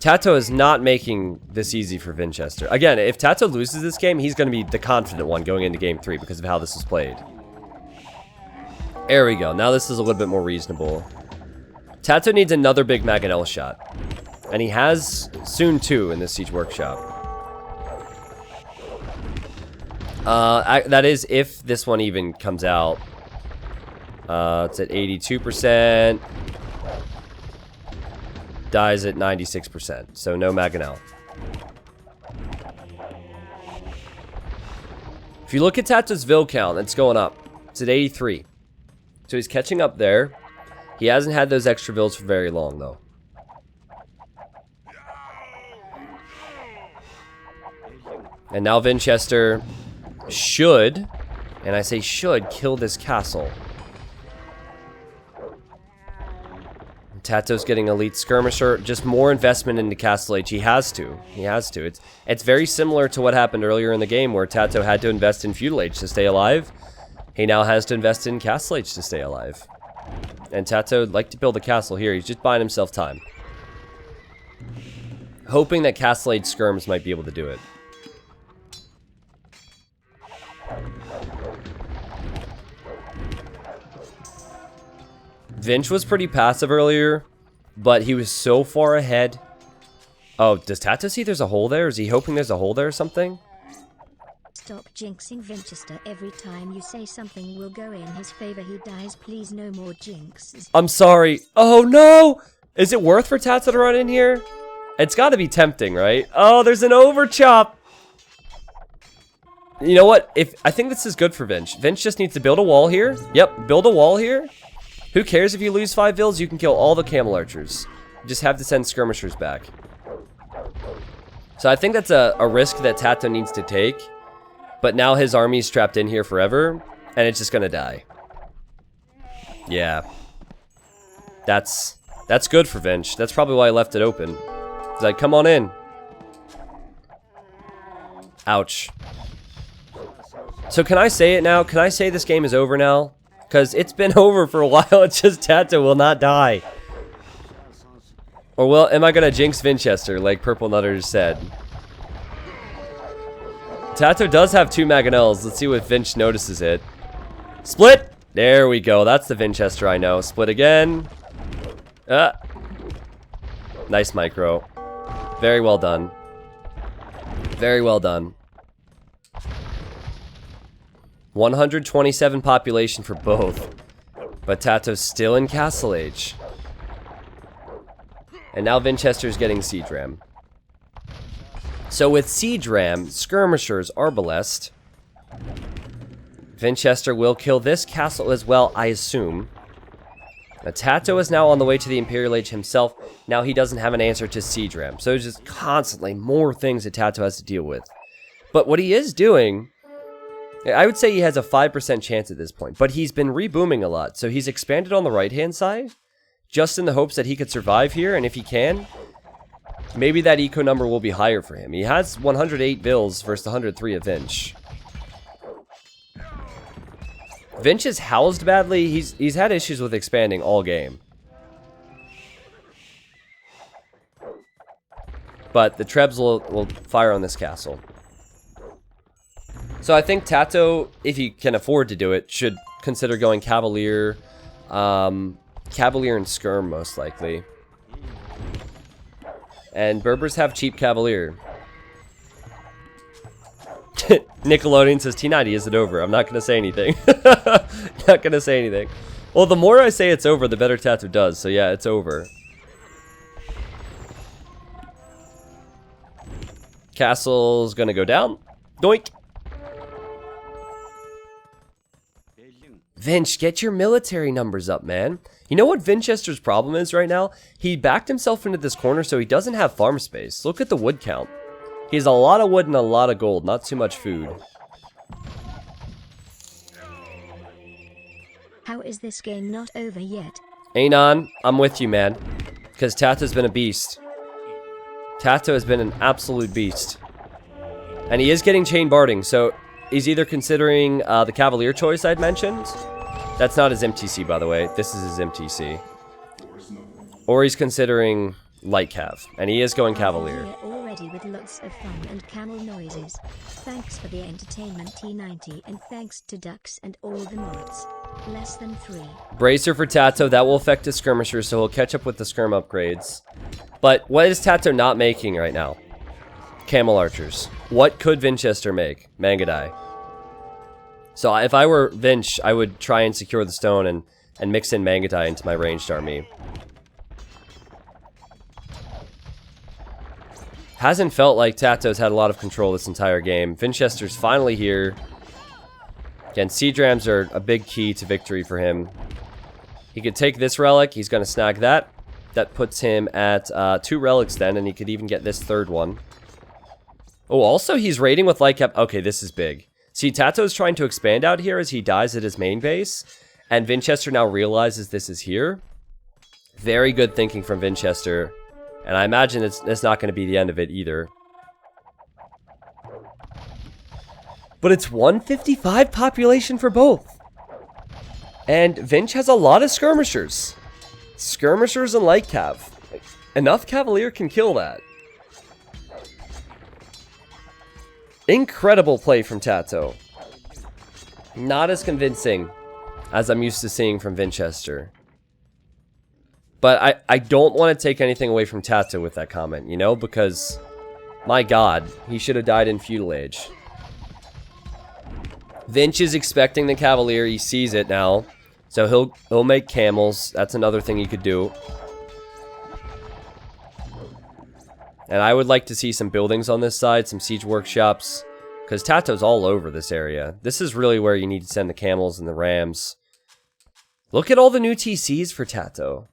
TaToH is not making this easy for Vinchester. Again, if TaToH loses this game, he's going to be the confident one going into game 3 because of how this is played. There we go. Now this is a little bit more reasonable. TaToH needs another big Mangonel shot. And he has soon 2 in this Siege Workshop. That is if this one even comes out. It's at 82%. Dies at 96%. So no Mangonel. If you look at TaToH's Vil count, it's going up. It's at 83. So he's catching up there. He hasn't had those extra Vils for very long, though. And now Vinchester should, and I say should, kill this castle. TaToH's getting elite skirmisher, just more investment into Castle H. He has to. He has to. It's very similar to what happened earlier in the game where TaToH had to invest in Feudal H to stay alive. He now has to invest in Castle H to stay alive. And TaToH would like to build a castle here. He's just buying himself time. Hoping that Castle H skirms might be able to do it. Vinch was pretty passive earlier, but he was so far ahead. Oh, does TaToH see there's a hole there? Is he hoping there's a hole there or something? Stop jinxing Vinchester. Every time you say something will go in his favor, he dies. Please, no more jinxes. I'm sorry. Oh, no! Is it worth for TaToH to run in here? It's got to be tempting, right? Oh, there's an overchop. You know what? I think this is good for Vinch. Vinch just needs to build a wall here. Yep, build a wall here. Who cares if you lose 5 Vils? You can kill all the camel archers. You just have to send skirmishers back. So I think that's a risk that TaToH needs to take. But now his army's trapped in here forever, and it's just gonna die. Yeah. That's good for Vinch. That's probably why I left it open. He's like, come on in. Ouch. So can I say it now? Can I say this game is over now? Because it's been over for a while. It's just TaToH will not die. Or well, am I going to jinx Vinchester like Purple Nutter said? TaToH does have 2 Mangonels. Let's see what Vinch notices it. Split! There we go. That's the Vinchester I know. Split again. Nice micro. Very well done. Very well done. 127 population for both. But TaToH's still in Castle Age. And now Vinchester's getting Siege Ram. So with Siege Ram, Skirmishers, Arbalest, Vinchester will kill this castle as well, I assume. Now TaToH is now on the way to the Imperial Age himself. Now he doesn't have an answer to Siege Ram. So there's just constantly more things that TaToH has to deal with. But what he is doing, I would say he has a 5% chance at this point, but he's been rebooming a lot. So he's expanded on the right-hand side, just in the hopes that he could survive here, and if he can, maybe that eco number will be higher for him. He has 108 Vils versus 103 of Vinch. Vinch is housed badly. He's had issues with expanding all game. But the Trebs will fire on this castle. So I think TaToH, if he can afford to do it, should consider going Cavalier. Cavalier and Skirm, most likely. And Berbers have cheap Cavalier. Nickelodeon says T90, is it over? I'm not going to say anything. Not going to say anything. Well, the more I say it's over, the better TaToH does. So yeah, it's over. Castle's going to go down. Doink. Vinch, get your military numbers up, man. You know what Vinchester's problem is right now? He backed himself into this corner so he doesn't have farm space. Look at the wood count. He has a lot of wood and a lot of gold, not too much food. How is this game not over yet? Anon, I'm with you, man. Because TaToH's been a beast. TaToH has been an absolute beast. And he is getting chain barding, so he's either considering the Cavalier choice I'd mentioned. That's not his MTC, by the way. This is his MTC. Or he's considering light cav. And he is going Cavalier. Here already with lots of fun and camel noises. Thanks for the entertainment T90 and thanks to Ducks and all the mods. Less than 3. Bracer for TaToH. That will affect his skirmishers, so he'll catch up with the skirm upgrades. But what is TaToH not making right now? Camel archers. What could Vinchester make? Mangadai. So if I were Vinch, I would try and secure the stone and mix in Mangadai into my ranged army. Hasn't felt like TaToH's had a lot of control this entire game. Vinchester's finally here. Again, siege rams are a big key to victory for him. He could take this relic. He's going to snag that. That puts him at 2 relics then, and he could even get this 3rd one. Oh, also he's raiding with light cap. Okay, this is big. See, TaToH's trying to expand out here as he dies at his main base, and Vinchester now realizes this is here. Very good thinking from Vinchester, and I imagine it's not going to be the end of it either. But it's 155 population for both. And Vinch has a lot of skirmishers. Skirmishers and light cav. Enough Cavalier can kill that. Incredible play from TaToH. Not as convincing as I'm used to seeing from Vinchester. But I don't want to take anything away from TaToH with that comment, you know? Because, my god, he should have died in feudal age. Vinch is expecting the Cavalier. He sees it now. So he'll make camels. That's another thing he could do. And I would like to see some buildings on this side, some siege workshops, because TaToH's all over this area. This is really where you need to send the camels and the rams. Look at all the new TCs for TaToH.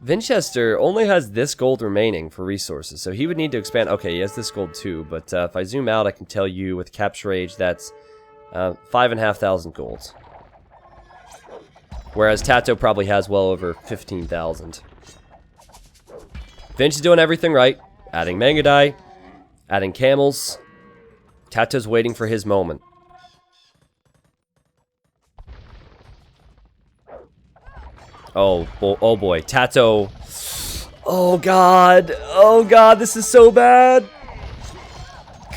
Vinchester only has this gold remaining for resources, so he would need to expand. Okay, he has this gold too, but if I zoom out, I can tell you with capture age, that's 5,500 gold. Whereas TaToH probably has well over 15,000. Vinch is doing everything right. Adding Mangadai, adding camels. TaToH's waiting for his moment. Oh boy, TaToH. Oh god, this is so bad.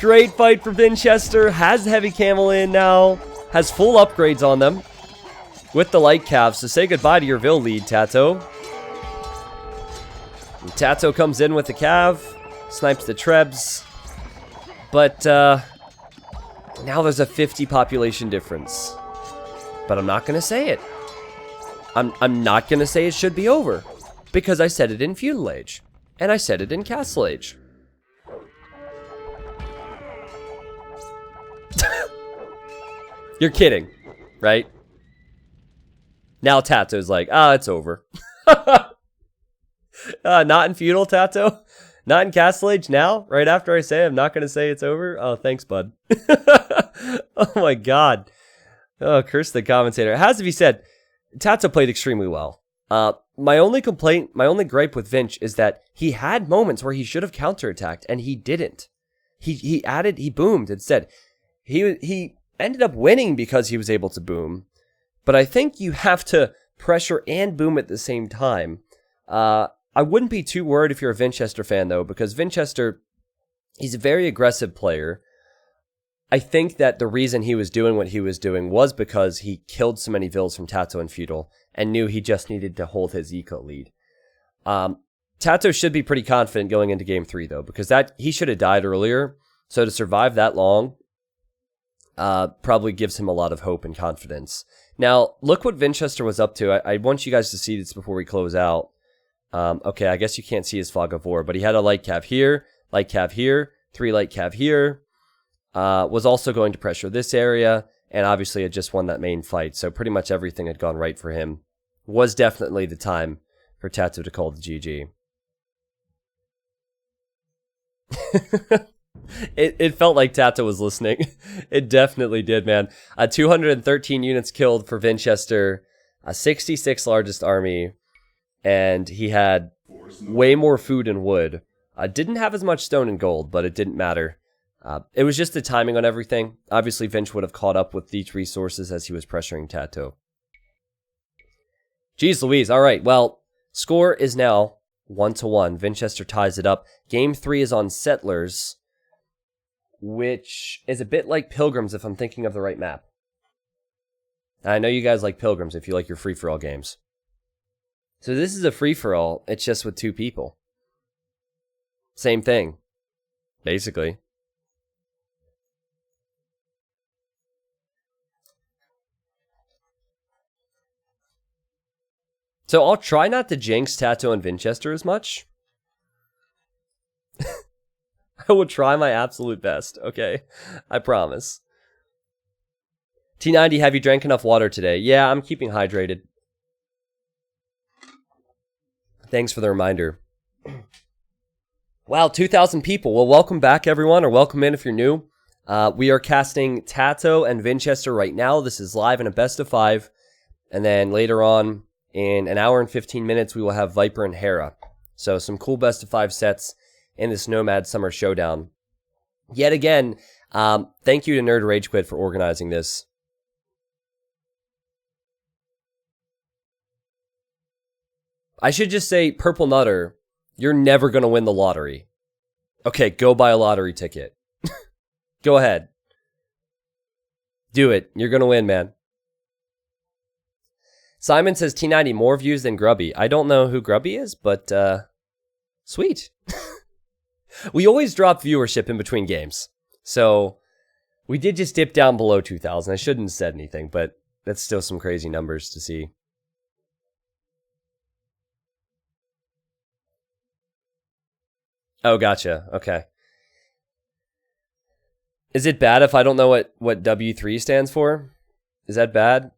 Great fight for Vinchester. Has heavy camel in now. Has full upgrades on them. With the light cav, so say goodbye to your Vil lead, TaToH. And TaToH comes in with the cav. Snipes the trebs. But now there's a 50 population difference. But I'm not going to say it. I'm not going to say it should be over, because I said it in feudal age, and I said it in castle age. You're kidding, right? Now TaToH's like, it's over. Not in feudal, TaToH? Not in castle age now? Right after I say I'm not going to say it's over? Oh, thanks, bud. Oh my god. Oh, curse the commentator. It has to be said, TaToH played extremely well. My only complaint, my only gripe with Vinch is that he had moments where he should have counterattacked, and he didn't. He boomed instead. He ended up winning because he was able to boom. But I think you have to pressure and boom at the same time. I wouldn't be too worried if you're a Vinchester fan, though, because Vinchester, he's a very aggressive player. I think that the reason he was doing what he was doing was because he killed so many Vils from TaToH and feudal and knew he just needed to hold his eco lead. TaToH should be pretty confident going into game 3, though, because he should have died earlier. So to survive that long probably gives him a lot of hope and confidence. Now, look what Vinchester was up to. I want you guys to see this before we close out. Okay, I guess you can't see his fog of war, but he had a light cav here, 3 light cav here. Was also going to pressure this area, and obviously had just won that main fight, so pretty much everything had gone right for him. Was definitely the time for TaToH to call the GG. It felt like TaToH was listening. It definitely did, man. 213 units killed for Vinchester, a 66 largest army, and he had way more food and wood. Didn't have as much stone and gold, but it didn't matter. It was just the timing on everything. Obviously, Vinch would have caught up with these resources as he was pressuring TaToH. Jeez Louise. All right, well, Score is now 1-1. Vinchester ties it up. Game 3 is on Settlers, which is a bit like Pilgrims if I'm thinking of the right map. I know you guys like Pilgrims if you like your free-for-all games. So this is a free-for-all, it's just with 2 people. Same thing, basically. So I'll try not to jinx TaToH and Vinchester as much. I will try my absolute best, okay? I promise. T90, have you drank enough water today? Yeah, I'm keeping hydrated. Thanks for the reminder. Wow, 2,000 people. Well, welcome back, everyone, or welcome in if you're new. We are casting TaToH and Vinchester right now. This is live in a best of 5. And then later on, in an hour and 15 minutes, we will have Viper and Hera. So some cool best of 5 sets in this Nomad Summer Showdown. Yet again, thank you to Nerd Rage Quit for organizing this. I should just say, Purple Nutter, you're never going to win the lottery. Okay, go buy a lottery ticket. Go ahead. Do it. You're going to win, man. Simon says T90 more views than Grubby. I don't know who Grubby is, but sweet. We always drop viewership in between games. So we did just dip down below 2,000. I shouldn't have said anything, but that's still some crazy numbers to see. Oh, gotcha. Okay. Is it bad if I don't know what W3 stands for? Is that bad?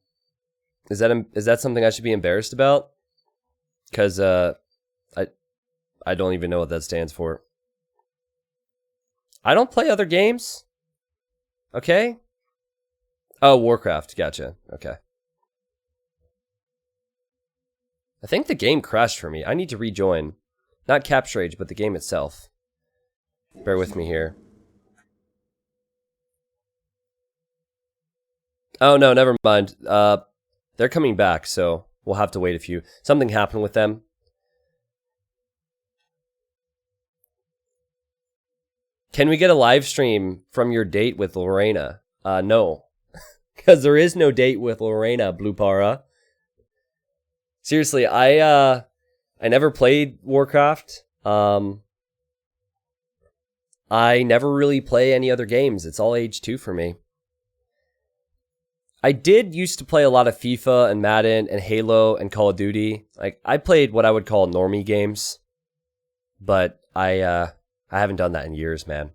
Is that something I should be embarrassed about? Because I don't even know what that stands for. I don't play other games. Okay. Oh, Warcraft. Gotcha. Okay. I think the game crashed for me. I need to rejoin. Not Capture Age, but the game itself. Bear with me here. Oh, no, never mind. They're coming back, so we'll have to wait a few. Something happened with them. Can we get a live stream from your date with Lorena? No. Because there is no date with Lorena, Blue Para. Seriously, I never played Warcraft. I never really play any other games. It's all age 2 for me. I did used to play a lot of FIFA and Madden and Halo and Call of Duty. Like I played what I would call normie games, but I haven't done that in years, man.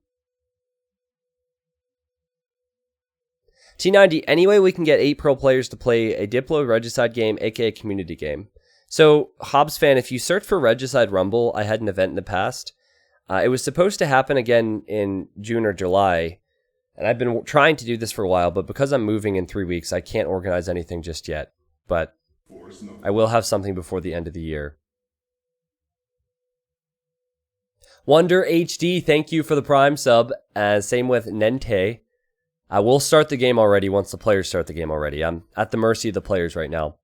T90, anyway, we can get 8 pro players to play a Diplo Regicide game, aka community game. So, Hobbs fan, if you search for Regicide Rumble, I had an event in the past. It was supposed to happen again in June or July. And I've been trying to do this for a while, but because I'm moving in 3 weeks, I can't organize anything just yet. But I will have something before the end of the year. Wonder HD, thank you for the Prime sub. Same with Nente. I will start the game already once the players start the game already. I'm at the mercy of the players right now.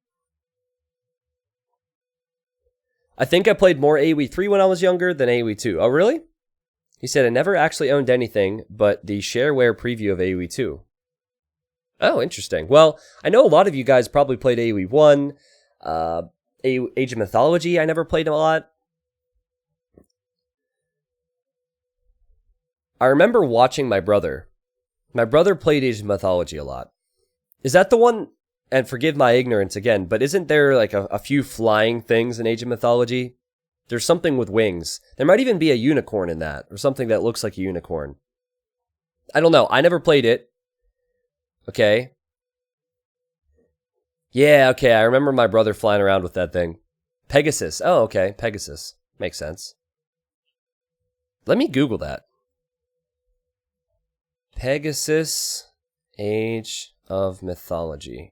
I think I played more AoE 3 when I was younger than AoE 2. Oh, really? He said, I never actually owned anything but the shareware preview of AoE 2. Oh, interesting. Well, I know a lot of you guys probably played AoE 1. Age of Mythology, I never played a lot. I remember watching my brother. My brother played Age of Mythology a lot. Is that the one, and forgive my ignorance again, but isn't there like a few flying things in Age of Mythology? There's something with wings. There might even be a unicorn in that, or something that looks like a unicorn. I don't know. I never played it. Okay. Yeah, okay. I remember my brother flying around with that thing. Pegasus. Oh, okay. Pegasus. Makes sense. Let me Google that. Pegasus, Age of Mythology.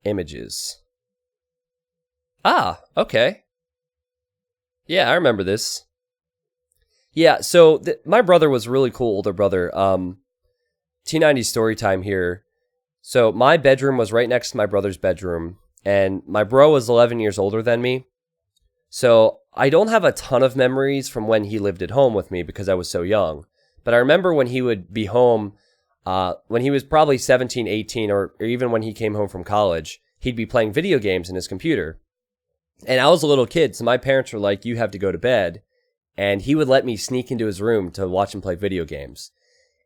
Images. Ah, okay. Yeah, I remember this. Yeah, so my brother was a really cool older brother. T90 story time here. So my bedroom was right next to my brother's bedroom. And my bro was 11 years older than me. So I don't have a ton of memories from when he lived at home with me because I was so young. But I remember when he would be home, when he was probably 17, 18, or even when he came home from college, he'd be playing video games in his computer. And I was a little kid, so my parents were like, you have to go to bed. And he would let me sneak into his room to watch him play video games.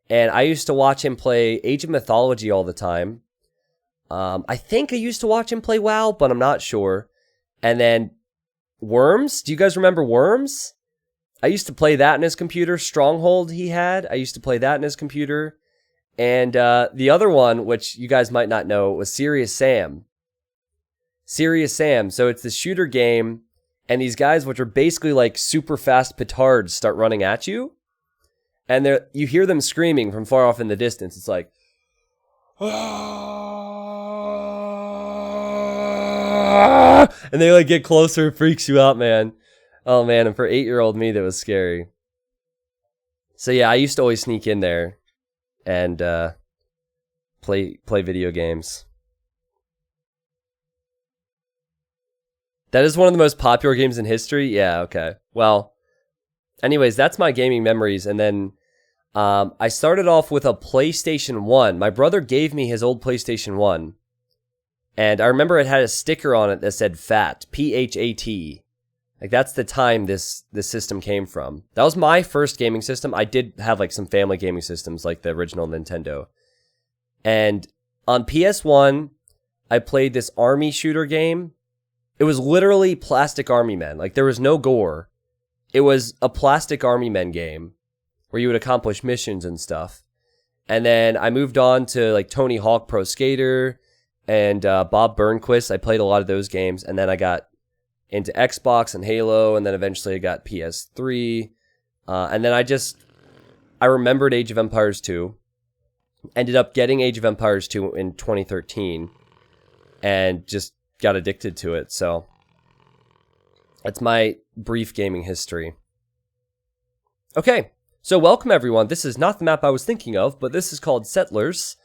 And I used to watch him play Age of Mythology all the time. I think I used to watch him play WoW, but I'm not sure. And then Worms. Do you guys remember Worms? I used to play that in his computer. Stronghold he had. I used to play that in his computer. And the other one, which you guys might not know, was Serious Sam. Serious Sam. So it's the shooter game, and these guys, which are basically like super fast petards, start running at you. And you hear them screaming from far off in the distance. It's like... and they like get closer. It freaks you out, man. Oh man, and for 8-year-old me, that was scary. So yeah, I used to always sneak in there and play video games. That is one of the most popular games in history? Yeah, okay. Well, anyways, that's my gaming memories. And then I started off with a PlayStation 1. My brother gave me his old PlayStation 1. And I remember it had a sticker on it that said FAT, P-H-A-T. Like, that's the time this system came from. That was my first gaming system. I did have, like, some family gaming systems, like the original Nintendo. And on PS1, I played this army shooter game. It was literally plastic army men. Like, there was no gore. It was a plastic army men game where you would accomplish missions and stuff. And then I moved on to, like, Tony Hawk Pro Skater and Bob Burnquist. I played a lot of those games. And then I got into Xbox and Halo. And then eventually I got PS3. And then I remembered Age of Empires 2. Ended up getting Age of Empires 2 in 2013. And just got addicted to it. So that's my brief gaming history. Okay, so welcome everyone. This is not the map I was thinking of, but this is called Settlers.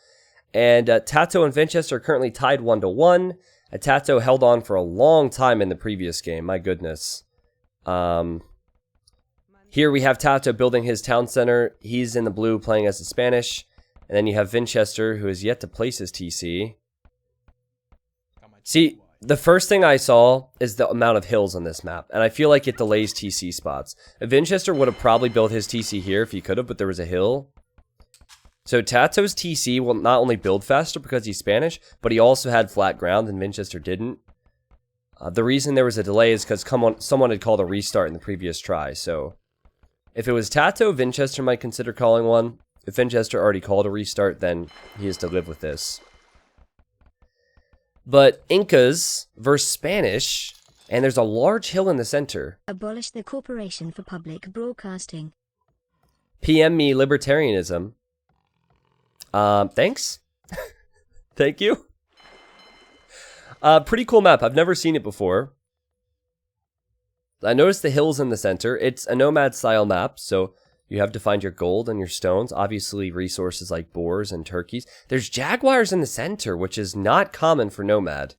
And TaToH and Vinchester are currently tied 1-1. TaToH held on for a long time in the previous game. My goodness. Here we have TaToH building his town center. He's in the blue playing as the Spanish. And then you have Vinchester, who has yet to place his TC. See, the first thing I saw is the amount of hills on this map, and I feel like it delays TC spots. Vinchester would have probably built his TC here if he could have, but there was a hill. So TaToH's TC will not only build faster because he's Spanish, but he also had flat ground, and Vinchester didn't. The reason there was a delay is because someone had called a restart in the previous try, so... if it was TaToH, Vinchester might consider calling one. If Vinchester already called a restart, then he has to live with this. But Incas versus Spanish, and there's a large hill in the center. Abolish the Corporation for Public Broadcasting. PM me libertarianism. Thanks. Thank you. Pretty cool map. I've never seen it before. I noticed the hills in the center. It's a nomad style map, so you have to find your gold and your stones. Obviously, resources like boars and turkeys. There's jaguars in the center, which is not common for nomad.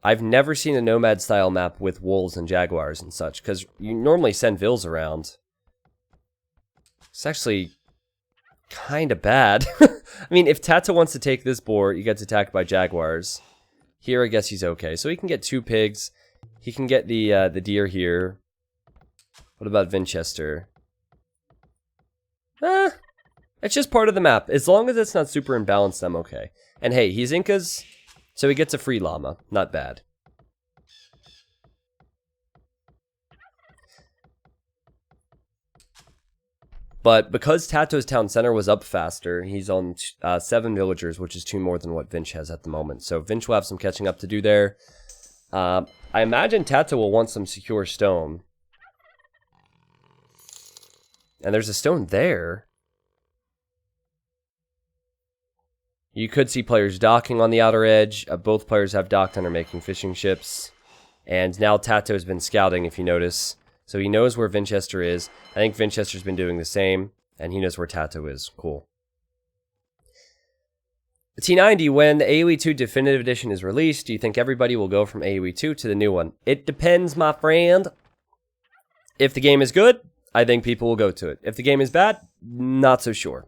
I've never seen a nomad style map with wolves and jaguars and such, because you normally send vills around. It's actually kind of bad. I mean, if TaToH wants to take this boar, he gets attacked by jaguars. Here, I guess he's okay. So he can get 2 pigs. He can get the deer here. What about Vinchester? It's just part of the map. As long as it's not super imbalanced, I'm okay. And hey, he's Incas, so he gets a free llama. Not bad. But because TaToH's town center was up faster, he's on 7 villagers, which is 2 more than what Vinch has at the moment. So Vinch will have some catching up to do there. I imagine TaToH will want some secure stone. And there's a stone there. You could see players docking on the outer edge. Both players have docked and are making fishing ships. And now TaToH has been scouting, if you notice. So he knows where Vinchester is. I think Vinchester's been doing the same. And he knows where TaToH is. Cool. T90, when the AoE 2 Definitive Edition is released, do you think everybody will go from AoE 2 to the new one? It depends, my friend. If the game is good, I think people will go to it. If the game is bad, not so sure.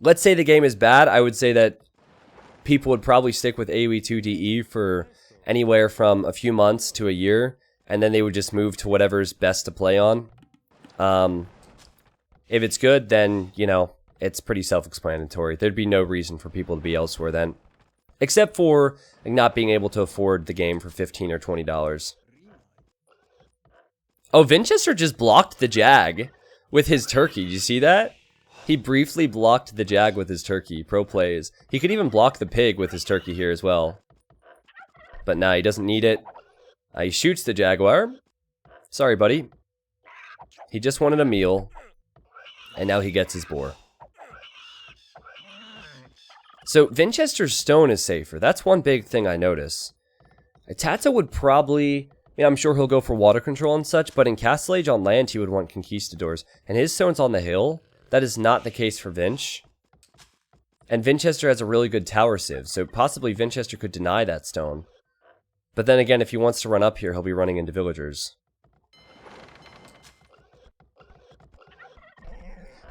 Let's say the game is bad, I would say that people would probably stick with AoE 2 DE for anywhere from a few months to a year, and then they would just move to whatever's best to play on. If it's good, then, you know, it's pretty self-explanatory. There'd be no reason for people to be elsewhere then. Except for like, not being able to afford the game for $15 or $20. Oh, Vinchester just blocked the Jag with his turkey. Did you see that? He briefly blocked the Jag with his turkey. Pro plays. He could even block the pig with his turkey here as well. But nah, he doesn't need it. He shoots the Jaguar. Sorry, buddy. He just wanted a meal. And now he gets his boar. So, Vinchester's stone is safer. That's one big thing I notice. TaToH would probably... I'm sure he'll go for water control and such, but in Castle Age on land, he would want conquistadors. And his stone's on the hill. That is not the case for Vinch. And Vinchester has a really good tower civ, so possibly Vinchester could deny that stone. But then again, if he wants to run up here, he'll be running into villagers.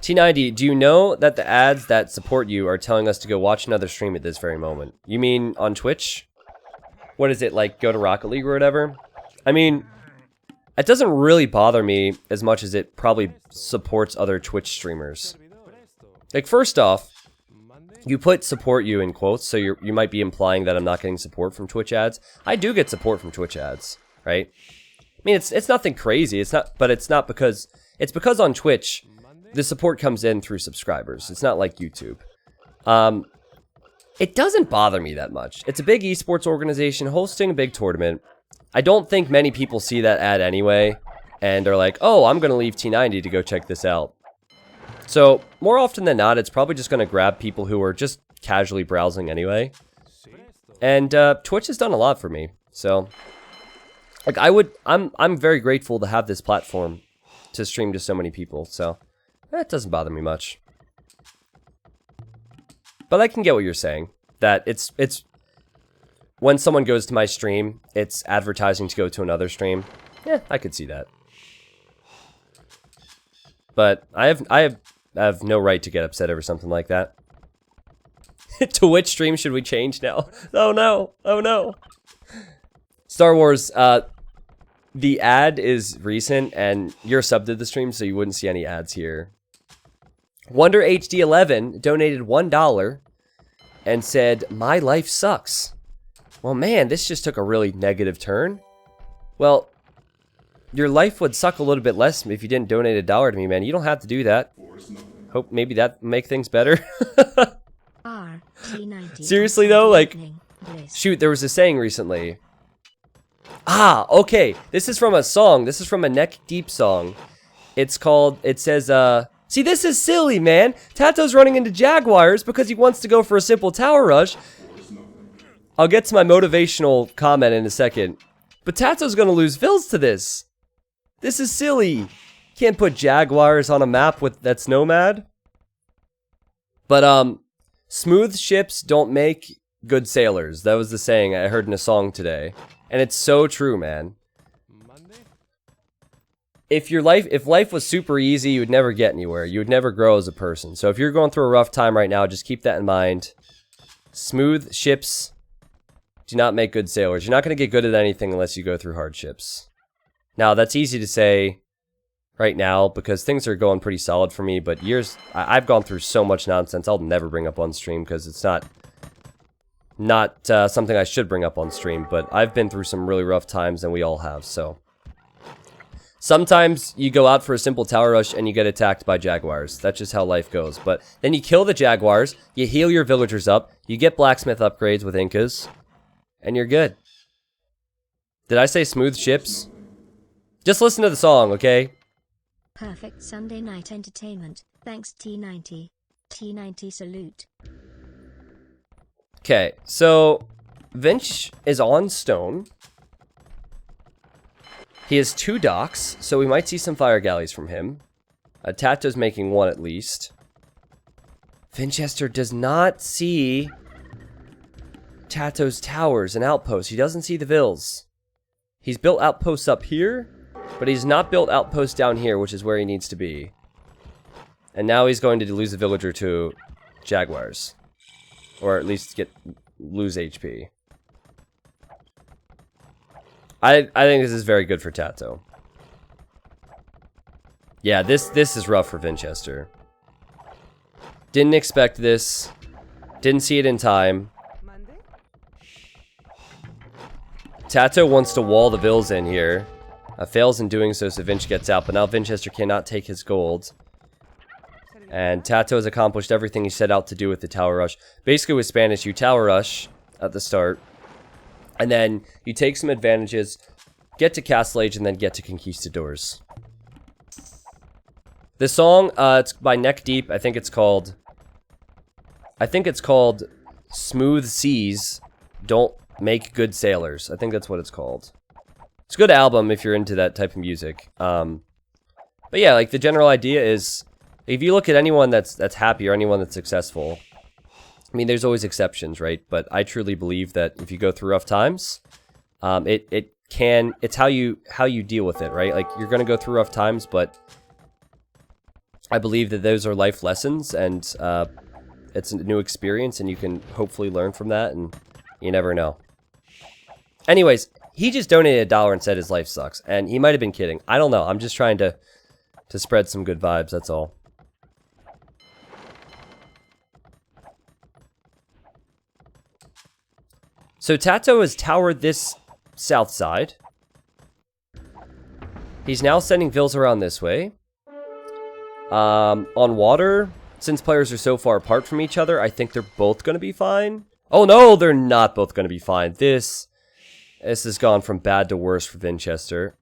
T90, do you know that the ads that support you are telling us to go watch another stream at this very moment? You mean on Twitch? What is it, like go to Rocket League or whatever? I mean, it doesn't really bother me as much as it probably supports other Twitch streamers. Like, first off, you put support you in quotes, so you might be implying that I'm not getting support from Twitch ads. I do get support from Twitch ads, right? I mean, it's nothing crazy. It's not, but it's not because... It's because on Twitch, the support comes in through subscribers. It's not like YouTube. It doesn't bother me that much. It's a big esports organization hosting a big tournament. I don't think many people see that ad anyway, and are like, oh, I'm going to leave T90 to go check this out. So, more often than not, it's probably just going to grab people who are just casually browsing anyway. And Twitch has done a lot for me. So, like, I'm very grateful to have this platform to stream to so many people. So, that doesn't bother me much. But I can get what you're saying. That it's when someone goes to my stream, it's advertising to go to another stream. Yeah, I could see that. But I have no right to get upset over something like that. To which stream should we change now? Oh no! Oh no! Star Wars, the ad is recent, and you're subbed to the stream, so you wouldn't see any ads here. Wonder HD11 donated $1 and said, "My life sucks." Well, man, this just took a really negative turn. Well, your life would suck a little bit less if you didn't donate $1 to me, man. You don't have to do that. Hope maybe that make things better. Seriously though, like, shoot, there was a saying recently. Ah, okay. This is from a song. This is from a Neck Deep song. It's called, it says, see, this is silly, man. TaToH's running into Jaguars because he wants to go for a simple tower rush. I'll get to my motivational comment in a second. But TaToH's gonna lose vills to this. This is silly. Can't put Jaguars on a map with that's nomad. But, smooth ships don't make good sailors. That was the saying I heard in a song today. And it's so true, man. If life was super easy, you would never get anywhere. You would never grow as a person. So if you're going through a rough time right now, just keep that in mind. Smooth ships do not make good sailors. You're not going to get good at anything unless you go through hardships. Now, that's easy to say right now because things are going pretty solid for me, but I've gone through so much nonsense I'll never bring up on stream because it's not something I should bring up on stream, but I've been through some really rough times and we all have, so. Sometimes you go out for a simple tower rush and you get attacked by Jaguars. That's just how life goes. But then you kill the Jaguars, you heal your villagers up, you get blacksmith upgrades with Incas, and you're good. Did I say smooth ships? Just listen to the song, okay? Perfect Sunday night entertainment. Thanks T90. T90 salute. Okay, so Vinch is on stone. He has 2 docks, so we might see some fire galleys from him. TaToH's making 1 at least. Vinchester does not see TaToH's towers and outposts. He doesn't see the vills. He's built outposts up here, but he's not built outposts down here, which is where he needs to be. And now he's going to lose a villager to jaguars. Or at least lose HP. I think this is very good for TaToH. Yeah, this is rough for Vinchester. Didn't expect this. Didn't see it in time. TaToH wants to wall the vills in here. Fails in doing so, so Vinch gets out. But now Vinchester cannot take his gold. And TaToH has accomplished everything he set out to do with the tower rush. Basically with Spanish, you tower rush at the start. And then you take some advantages, get to Castle Age, and then get to Conquistadors. This song, it's by Neck Deep. I think it's called Smooth Seas Don't Make Good Sailors. I think that's what it's called. It's a good album if you're into that type of music. But yeah, like the general idea is, if you look at anyone that's happy or anyone that's successful, I mean, there's always exceptions, right? But I truly believe that if you go through rough times, it's how you deal with it, right? Like you're gonna go through rough times, but I believe that those are life lessons, and it's a new experience, and you can hopefully learn from that, and you never know. Anyways, he just donated $1 and said his life sucks, and he might have been kidding. I don't know. I'm just trying to spread some good vibes. That's all. So TaToH has towered this south side. He's now sending vills around this way. On water, since players are so far apart from each other, I think they're both going to be fine. Oh no, they're not both going to be fine. This has gone from bad to worse for Vinchester.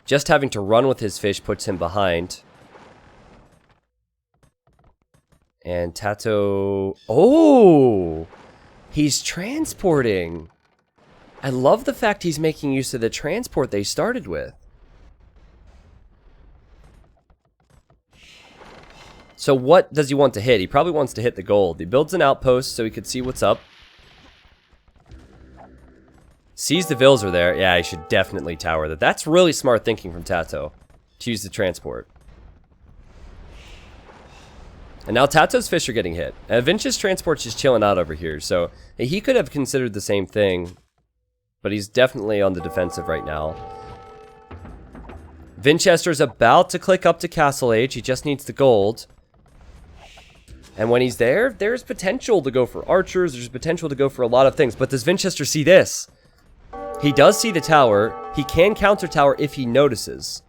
Just having to run with his fish puts him behind. And TaToH... Oh! He's transporting. I love the fact he's making use of the transport they started with. So what does he want to hit? He probably wants to hit the gold. He builds an outpost so he could see what's up. Sees the vills are there. Yeah, he should definitely tower that. That's really smart thinking from TaToH to use the transport. And now TaToH's fish are getting hit. And Vinch's transport's just chilling out over here. So he could have considered the same thing. But he's definitely on the defensive right now. Vinchester's about to click up to Castle Age. He just needs the gold. And when he's there, there's potential to go for archers. There's potential to go for a lot of things. But does Vinchester see this? He does see the tower. He can counter tower if he notices.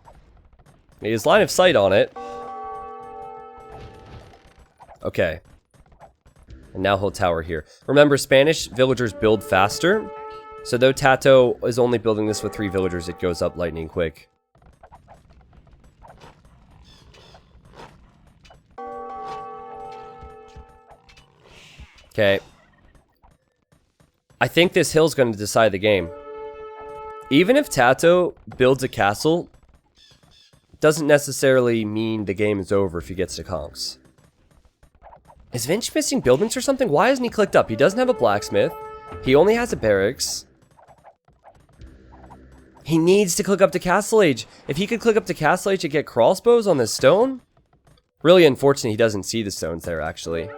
He has line of sight on it. Okay. And now he'll tower here. Remember, Spanish villagers build faster. So though TaToH is only building this with 3 villagers, it goes up lightning quick. Okay. I think this hill's going to decide the game. Even if TaToH builds a castle, doesn't necessarily mean the game is over if he gets to conks. Is Vinch missing buildings or something? Why hasn't he clicked up? He doesn't have a blacksmith. He only has a barracks. He needs to click up to Castle Age. If he could click up to Castle Age and get crossbows on this stone. Really unfortunate he doesn't see the stones there, actually.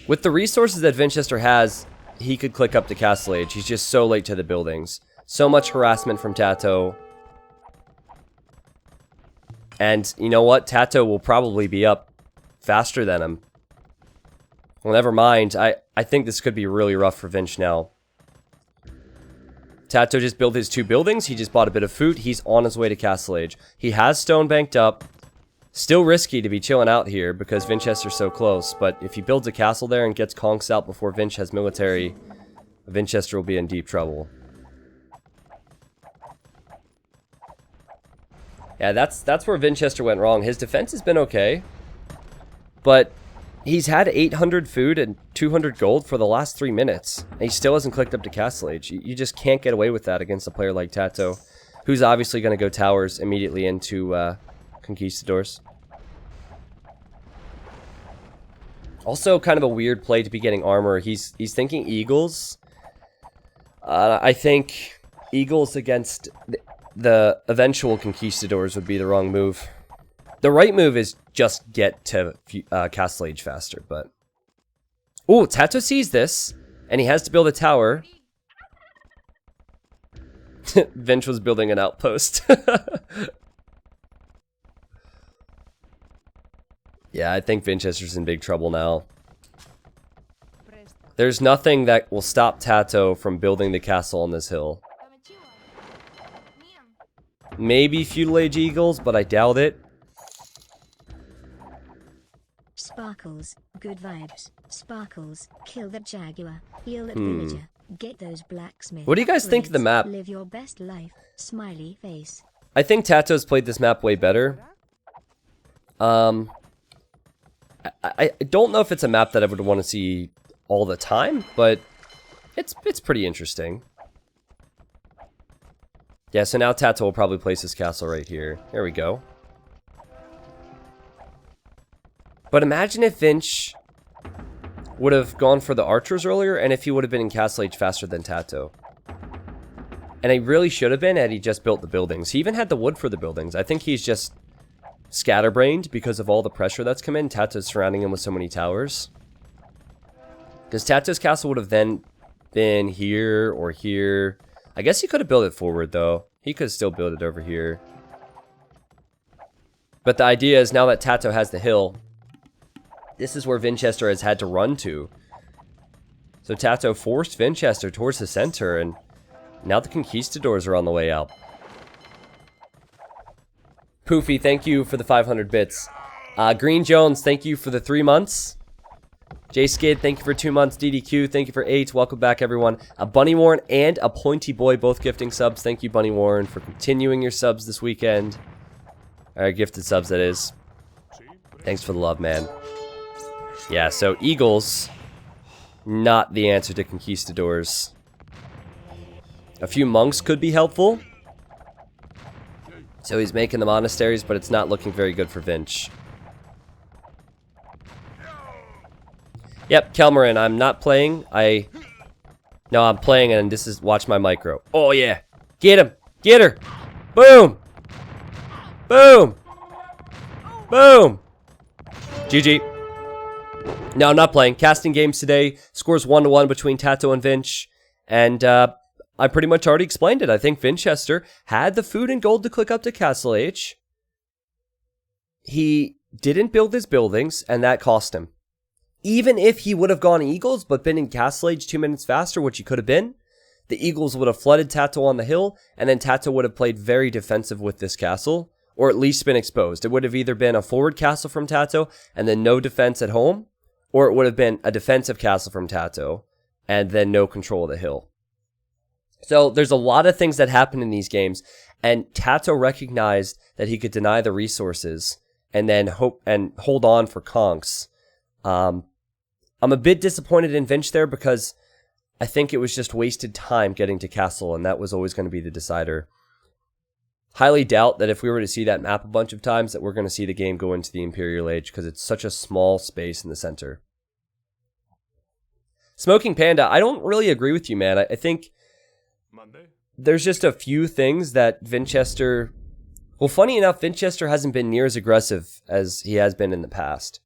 With the resources that Vinchester has, he could click up to Castle Age. He's just so late to the buildings. So much harassment from TaToH. And you know what? TaToH will probably be up faster than him. Well, never mind. I think this could be really rough for Vinch now. TaToH just built his 2 buildings. He just bought a bit of food. He's on his way to Castle Age. He has stone banked up. Still risky to be chilling out here because Vinchester's so close. But if he builds a castle there and gets conks out before Vinch has military, Vinchester will be in deep trouble. Yeah, that's where Vinchester went wrong. His defense has been okay. But he's had 800 food and 200 gold for the last 3 minutes. And he still hasn't clicked up to Castle Age. You just can't get away with that against a player like TaToH, who's obviously going to go towers immediately into conquistadors. Also, kind of a weird play to be getting armor. He's thinking eagles. I think eagles against the eventual conquistadors would be the wrong move. The right move is just get to Castle Age faster, but... Ooh, TaToH sees this, and he has to build a tower. Vinch was building an outpost. Yeah, I think Vinchester's in big trouble now. There's nothing that will stop TaToH from building the castle on this hill. Maybe Feudal Age Eagles, but I doubt it. Sparkles, good vibes. Sparkles, kill that jaguar, heal that villager, get those blacksmiths. What do you guys think of the map? Live your best life, smiley face. I think TaToH's played this map way better. I don't know if it's a map that I would want to see all the time, but it's pretty interesting. Yeah, so now TaToH will probably place his castle right here. There we go. But imagine if Vinch would have gone for the archers earlier, and if he would have been in Castle Age faster than TaToH. And he really should have been had he just built the buildings. He even had the wood for the buildings. I think he's just scatterbrained because of all the pressure that's come in. TaToH's surrounding him with so many towers. Because TaToH's castle would have then been here or here. I guess he could have built it forward, though. He could still build it over here. But the idea is now that TaToH has the hill, this is where Vinchester has had to run to. So TaToH forced Vinchester towards the center, and now the conquistadors are on the way out. Poofy, thank you for the 500 bits. Green Jones, thank you for the 3 months. J Skid, thank you for 2 months. DDQ, thank you for 8. Welcome back, everyone. Bunny Warren and a Pointy Boy both gifting subs. Thank you, Bunny Warren, for continuing your subs this weekend. Gifted subs, that is. Thanks for the love, man. Yeah, so Eagles, not the answer to conquistadors. A few monks could be helpful. So he's making the monasteries, but it's not looking very good for Vinch. Yep, Kelmarin, I'm not playing. No, I'm playing, and this is... Watch my micro. Oh, yeah. Get him. Get her. Boom. Boom. Boom. GG. No, I'm not playing. Casting games today. Scores 1-1 between TaToH and Vinch. And, I pretty much already explained it. I think Vinchester had the food and gold to click up to Castle Age. He didn't build his buildings, and that cost him. Even if he would have gone Eagles, but been in Castle Age 2 minutes faster, which he could have been, the Eagles would have flooded TaToH on the hill, and then TaToH would have played very defensive with this castle, or at least been exposed. It would have either been a forward castle from TaToH, and then no defense at home, or it would have been a defensive castle from TaToH, and then no control of the hill. So there's a lot of things that happen in these games, and TaToH recognized that he could deny the resources and then hope and hold on for conks. I'm a bit disappointed in Vinch there because I think it was just wasted time getting to castle, and that was always going to be the decider. Highly doubt that if we were to see that map a bunch of times that we're going to see the game go into the Imperial Age because it's such a small space in the center. Smoking Panda, I don't really agree with you, man. I think there's just a few things that Vinchester... Well, funny enough, Vinchester hasn't been near as aggressive as he has been in the past.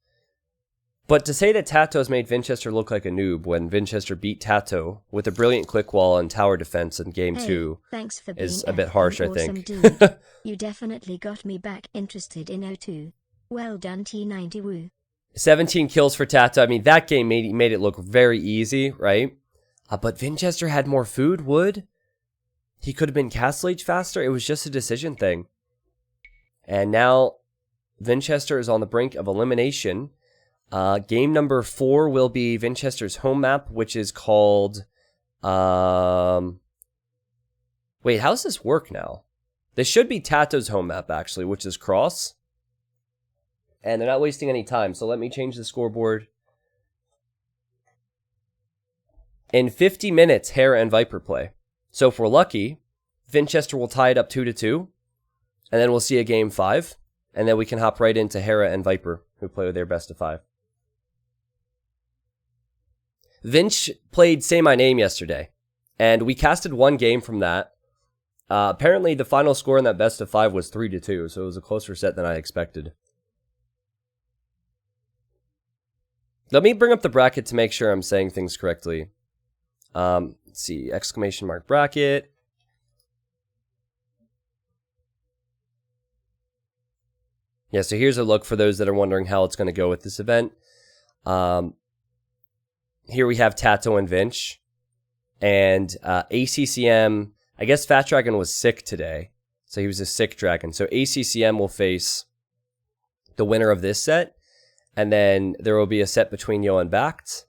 But to say that TaToH's made Vinchester look like a noob when Vinchester beat TaToH with a brilliant click wall and tower defense in Game 2 thanks for is a bit harsh, I think. Dude. You definitely got me back interested in O2. Well done, T90 woo. 17 kills for TaToH. I mean, that game made it look very easy, right? But Vinchester had more food, wood. He could have been Castle Age faster. It was just a decision thing. And now Vinchester is on the brink of elimination. Game number 4 will be Vinchester's home map, which is called... Wait, how does this work now? This should be TaToH's home map, actually, which is Cross. And they're not wasting any time, so let me change the scoreboard. In 50 minutes, Hera and Viper play. So if we're lucky, Vinchester will tie it up 2-2. And then we'll see a game 5. and then we can hop right into Hera and Viper, who play with their best of 5. Vinch played Say My Name yesterday, and we casted one game from that. Apparently, the final score in that best of 5 was 3-2, so it was a closer set than I expected. Let me bring up the bracket to make sure I'm saying things correctly. Let's see, exclamation mark bracket. Yeah, so here's a look for those that are wondering how it's going to go with this event. Here we have TaToH and Vinch. And ACCM, I guess Fat Dragon was sick today. So he was a sick dragon. So ACCM will face the winner of this set. And then there will be a set between Yo and Bact.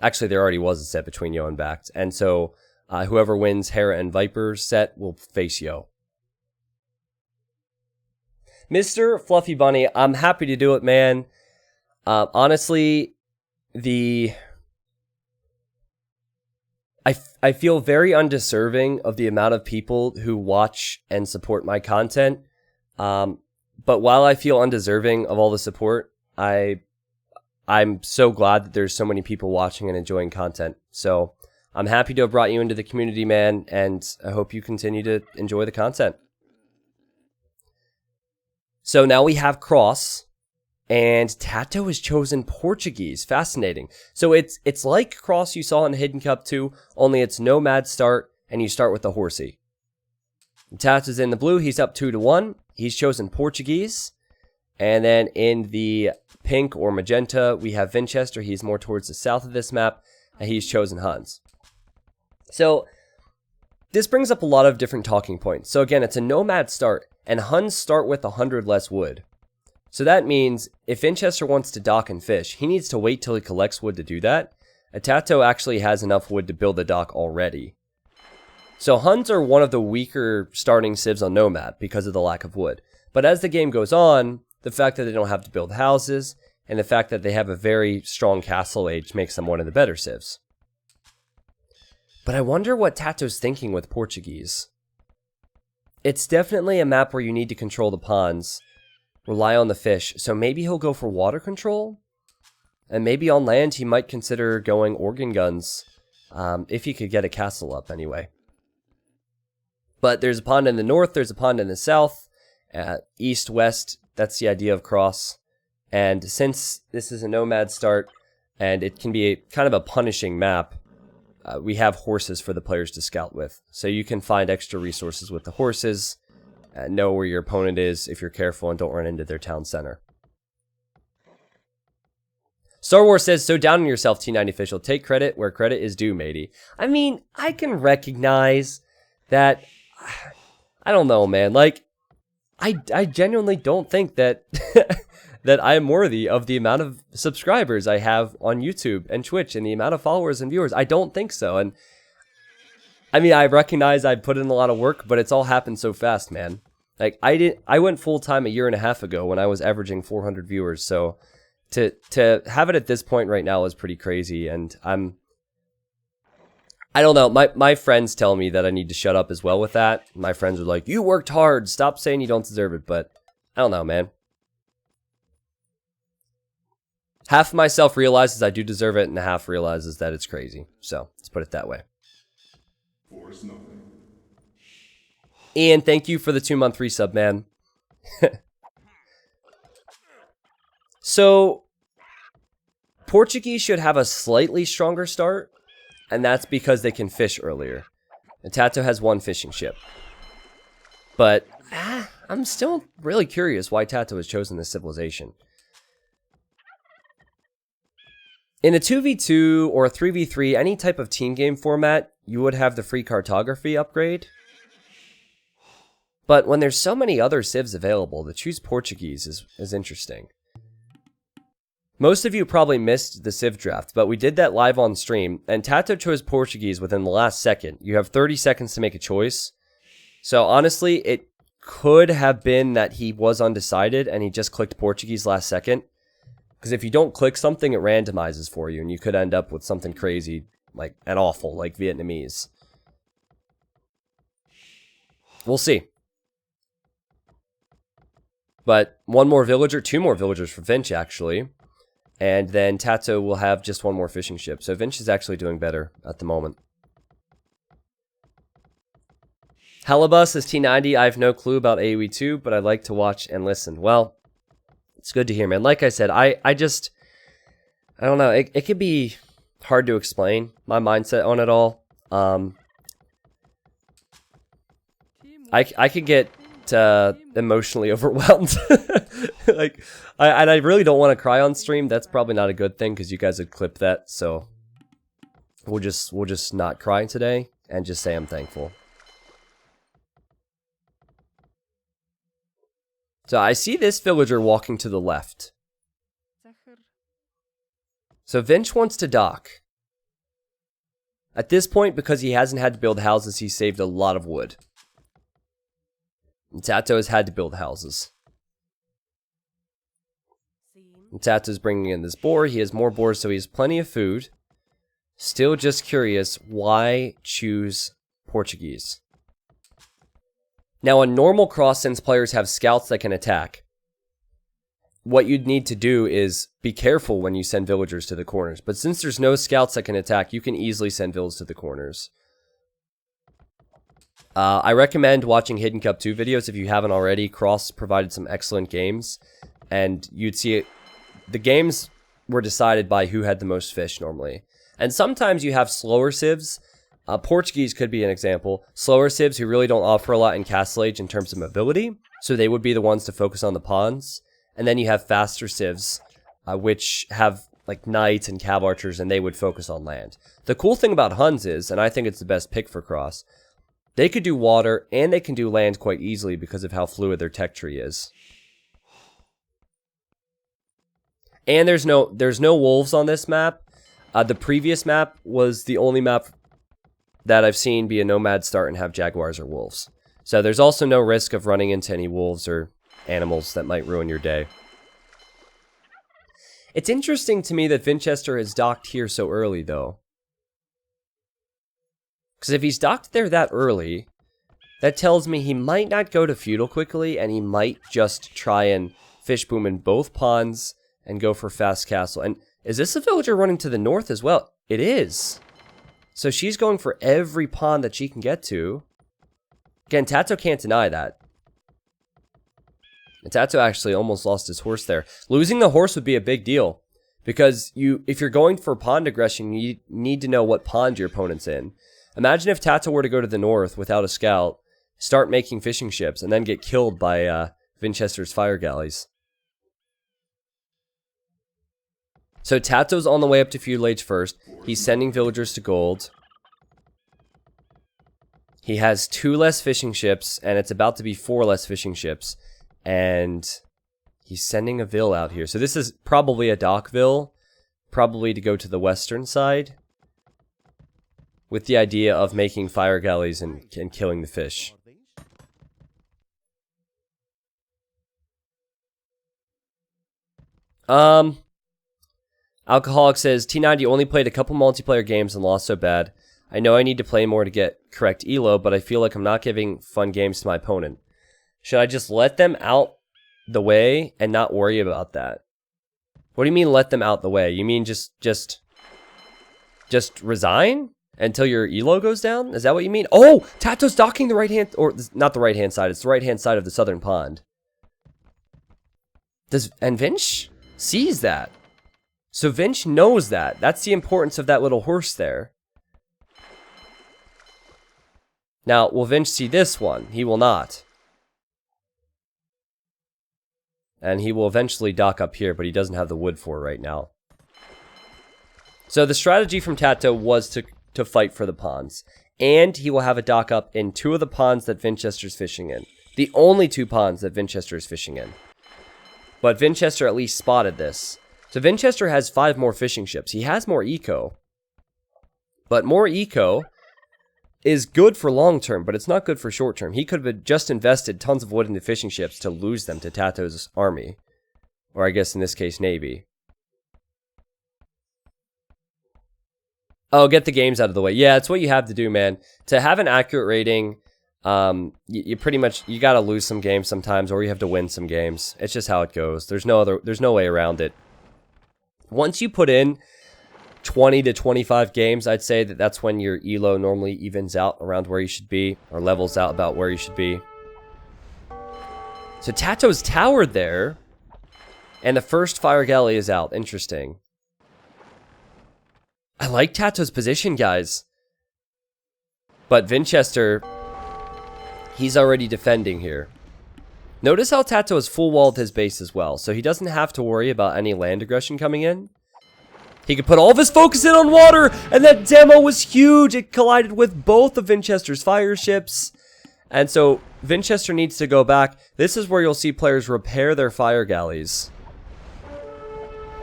Actually, there already was a set between Yo and Bact. And so whoever wins Hera and Viper's set will face Yo. Mr. Fluffy Bunny, I'm happy to do it, man. Honestly, I feel very undeserving of the amount of people who watch and support my content. But while I feel undeserving of all the support, I'm so glad that there's so many people watching and enjoying content. So I'm happy to have brought you into the community, man, and I hope you continue to enjoy the content. So now we have Cross, and TaToH has chosen Portuguese. Fascinating. So it's like Cross you saw in Hidden Cup 2, only it's Nomad start, and you start with the Horsey. TaToH's in the blue. He's up 2-1. He's chosen Portuguese. And then in the pink or magenta, we have Vinchester. He's more towards the south of this map, and he's chosen Huns. So this brings up a lot of different talking points. So again, it's a Nomad start, and Huns start with 100 less wood. So that means if Vinchester wants to dock and fish, he needs to wait till he collects wood to do that. TaToH actually has enough wood to build the dock already. So Huns are one of the weaker starting civs on Nomad because of the lack of wood. But as the game goes on, the fact that they don't have to build houses, and the fact that they have a very strong castle age makes them one of the better civs. But I wonder what TaToH's thinking with Portuguese. It's definitely a map where you need to control the ponds, rely on the fish, so maybe he'll go for water control? And maybe on land he might consider going organ guns, if he could get a castle up anyway. But there's a pond in the north, there's a pond in the south, east, west, that's the idea of Cross. And since this is a Nomad start, and it can be kind of a punishing map, we have horses for the players to scout with. So you can find extra resources with the horses, know where your opponent is if you're careful and don't run into their town center. Star Wars says, so down on yourself, T90 official. Take credit where credit is due, matey. I mean, I can recognize that, I don't know, man. Like, I genuinely don't think that that I am worthy of the amount of subscribers I have on YouTube and Twitch and the amount of followers and viewers. I don't think so. And I mean, I recognize I put in a lot of work, but it's all happened so fast, man. Like I went full time a year and a half ago when I was averaging 400 viewers. So to have it at this point right now is pretty crazy. And I don't know. My friends tell me that I need to shut up as well with that. My friends are like, you worked hard. Stop saying you don't deserve it. But I don't know, man. Half of myself realizes I do deserve it, and half realizes that it's crazy. So let's put it that way. Force nothing. Ian, thank you for the 2-month resub, man. So Portuguese should have a slightly stronger start. And that's because they can fish earlier. And TaToH has one fishing ship. But I'm still really curious why TaToH has chosen this civilization. In a 2v2 or a 3v3, any type of team game format, you would have the free cartography upgrade. But when there's so many other civs available, to choose Portuguese is interesting. Most of you probably missed the Civ draft, but we did that live on stream, and TaToH chose Portuguese within the last second. You have 30 seconds to make a choice. So honestly, it could have been that he was undecided and he just clicked Portuguese last second. Because if you don't click something, it randomizes for you, and you could end up with something crazy, like, and awful, like Vietnamese. We'll see. But one more villager, 2 more villagers for Vinch, actually. And then TaToH will have just 1 more fishing ship. So Vinch is actually doing better at the moment. Halibus is T90. I have no clue about AoE 2, but I like to watch and listen. Well, it's good to hear, man. Like I said, I don't know. It could be hard to explain my mindset on it all. I could get emotionally overwhelmed. Like, I really don't want to cry on stream. That's probably not a good thing because you guys would clip that. So we'll just not cry today and just say I'm thankful. So I see this villager walking to the left. So Vinch wants to dock. At this point, because he hasn't had to build houses, he saved a lot of wood. And TaToH has had to build houses. And TaToH's bringing in this boar. He has more boars, so he has plenty of food. Still just curious, why choose Portuguese? Now, on normal cross, since players have scouts that can attack, what you'd need to do is be careful when you send villagers to the corners. But since there's no scouts that can attack, you can easily send villas to the corners. I recommend watching Hidden Cup 2 videos if you haven't already. Cross provided some excellent games. And you'd see it. The games were decided by who had the most fish normally. And sometimes you have slower civs. Portuguese could be an example. Slower civs who really don't offer a lot in Castle Age in terms of mobility. So they would be the ones to focus on the ponds. And then you have faster civs, which have like knights and cav archers, and they would focus on land. The cool thing about Huns is, and I think it's the best pick for cross, they could do water and they can do land quite easily because of how fluid their tech tree is. And there's no wolves on this map. The previous map was the only map that I've seen be a nomad start and have jaguars or wolves. So there's also no risk of running into any wolves or animals that might ruin your day. It's interesting to me that Vinchester has docked here so early, though. Because if he's docked there that early, that tells me he might not go to feudal quickly, and he might just try and fish boom in both ponds and go for fast castle. And is this a villager running to the north as well? It is. So she's going for every pond that she can get to. Again, TaToH can't deny that. And TaToH actually almost lost his horse there. Losing the horse would be a big deal. Because if you're going for pond aggression, you need to know what pond your opponent's in. Imagine if TaToH were to go to the north without a scout, start making fishing ships, and then get killed by Vinchester's fire galleys. So TaToH's on the way up to feudal age first. He's sending villagers to gold. He has 2 less fishing ships, and it's about to be 4 less fishing ships. And he's sending a vill out here. So this is probably a dockville, probably to go to the western side, with the idea of making fire galleys and killing the fish. Alcoholic says, T90 only played a couple multiplayer games and lost so bad. I know I need to play more to get correct elo, but I feel like I'm not giving fun games to my opponent. Should I just let them out the way and not worry about that? What do you mean let them out the way? You mean just resign until your elo goes down? Is that what you mean? Oh, TaToH's docking the right hand, or not the right hand side. It's the right hand side of the southern pond. And Vinch sees that. So Vinch knows that. That's the importance of that little horse there. Now, will Vinch see this one? He will not. And he will eventually dock up here, but he doesn't have the wood for it right now. So the strategy from TaToH was to fight for the ponds. And he will have a dock up in 2 of the ponds that Vinchester's fishing in. The only 2 ponds that Vinchester is fishing in. But Vinchester at least spotted this. So Vinchester has 5 more fishing ships. He has more eco. But more eco is good for long term, but it's not good for short term. He could have just invested tons of wood into fishing ships to lose them to TaToH's army. Or I guess in this case, navy. Oh, get the games out of the way. Yeah, it's what you have to do, man. To have an accurate rating, You pretty much, you gotta lose some games sometimes, or you have to win some games. It's just how it goes. There's no way around it. Once you put in 20 to 25 games, I'd say that's when your elo normally evens out around where you should be, or levels out about where you should be. So TaToH's towered there, and the first fire galley is out. Interesting. I like TaToH's position, guys. But Vinchester, he's already defending here. Notice how TaToH has full walled his base as well, so he doesn't have to worry about any land aggression coming in. He could put all of his focus in on water, and that demo was huge. It collided with both of Vinchester's fire ships. And so Vinchester needs to go back. This is where you'll see players repair their fire galleys.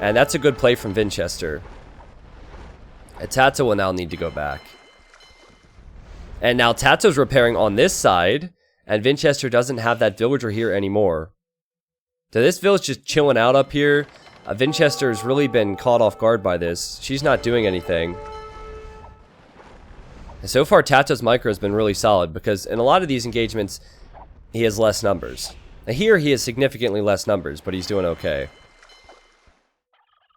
And that's a good play from Vinchester. And TaToH will now need to go back. And now TaToH's repairing on this side, and Vinchester doesn't have that villager here anymore. So this village just chilling out up here. Vinchester's really been caught off guard by this. She's not doing anything. And so far, TaToH's micro has been really solid, because in a lot of these engagements, he has less numbers. Now here, he has significantly less numbers, but he's doing okay.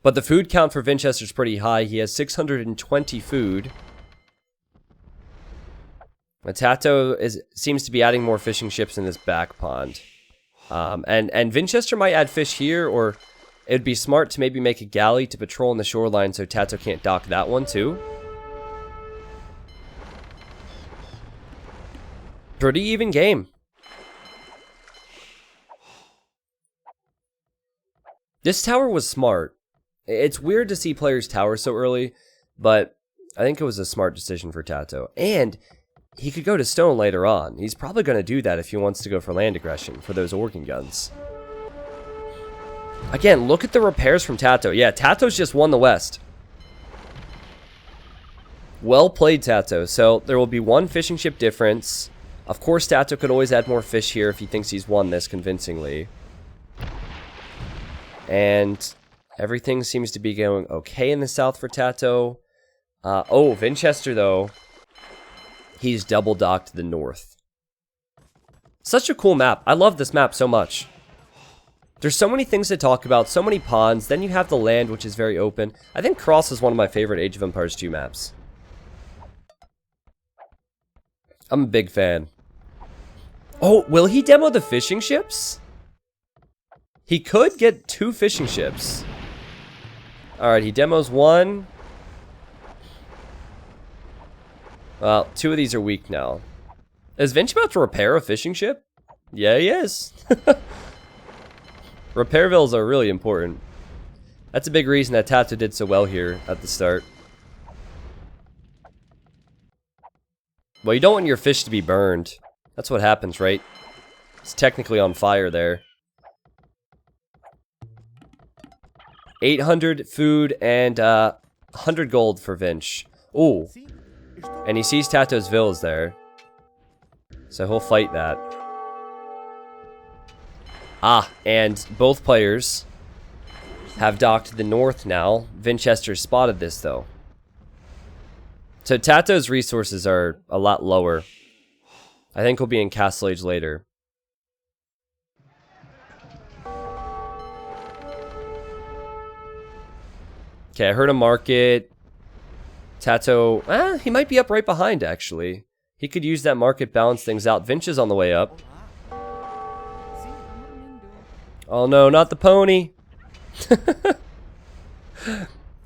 But the food count for Vinchester's pretty high. He has 620 food. But TaToH seems to be adding more fishing ships in this back pond. And Vinchester might add fish here, or it would be smart to maybe make a galley to patrol in the shoreline so TaToH can't dock that one too. Pretty even game. This tower was smart. It's weird to see players tower so early, but I think it was a smart decision for TaToH. And he could go to stone later on. He's probably going to do that if he wants to go for land aggression for those organ guns. Again, look at the repairs from TaToH. Yeah, TaToH's just won the West. Well played, TaToH. So there will be one fishing ship difference. Of course, TaToH could always add more fish here if he thinks he's won this convincingly. And everything seems to be going okay in the south for TaToH. Oh, Vinchester, though. He's double docked to the north. Such a cool map. I love this map so much. There's so many things to talk about, so many ponds. Then you have the land, which is very open. I think Cross is one of my favorite Age of Empires 2 maps. I'm a big fan. Oh, will he demo the fishing ships? He could get 2 fishing ships. Alright, he demos 1. Well, 2 of these are weak now. Is Vinch about to repair a fishing ship? Yeah, he is. Repair villas are really important. That's a big reason that TaToH did so well here at the start. Well, you don't want your fish to be burned. That's what happens, right? It's technically on fire there. 800 food and 100 gold for Vinch. Ooh. And he sees TaToH's villas there. So he'll fight that. Ah, and both players have docked to the north now. Vinchester spotted this, though. So TaToH's resources are a lot lower. I think he'll be in Castle Age later. Okay, I heard a market. TaToH, he might be up right behind, actually. He could use that market, balance things out. Vinch is on the way up. Oh no, not the pony.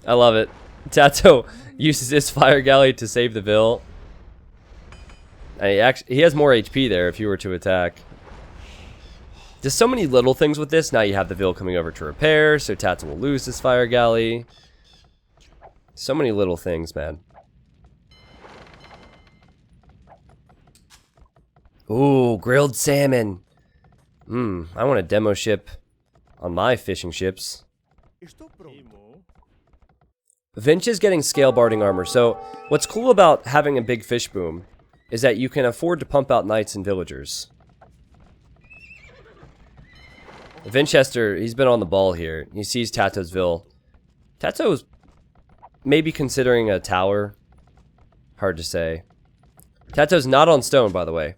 I love it. TaToH uses his fire galley to save the Vill. And he has more HP there if you were to attack. There's so many little things with this. Now you have the Vill coming over to repair, so TaToH will lose his fire galley. So many little things, man. Ooh, grilled salmon. I want a demo ship on my fishing ships. Vinch is getting scale barding armor. So what's cool about having a big fish boom is that you can afford to pump out knights and villagers. Vinchester, he's been on the ball here. He sees TaToH's Vill. TaToH's maybe considering a tower. Hard to say. TaToH's not on stone, by the way.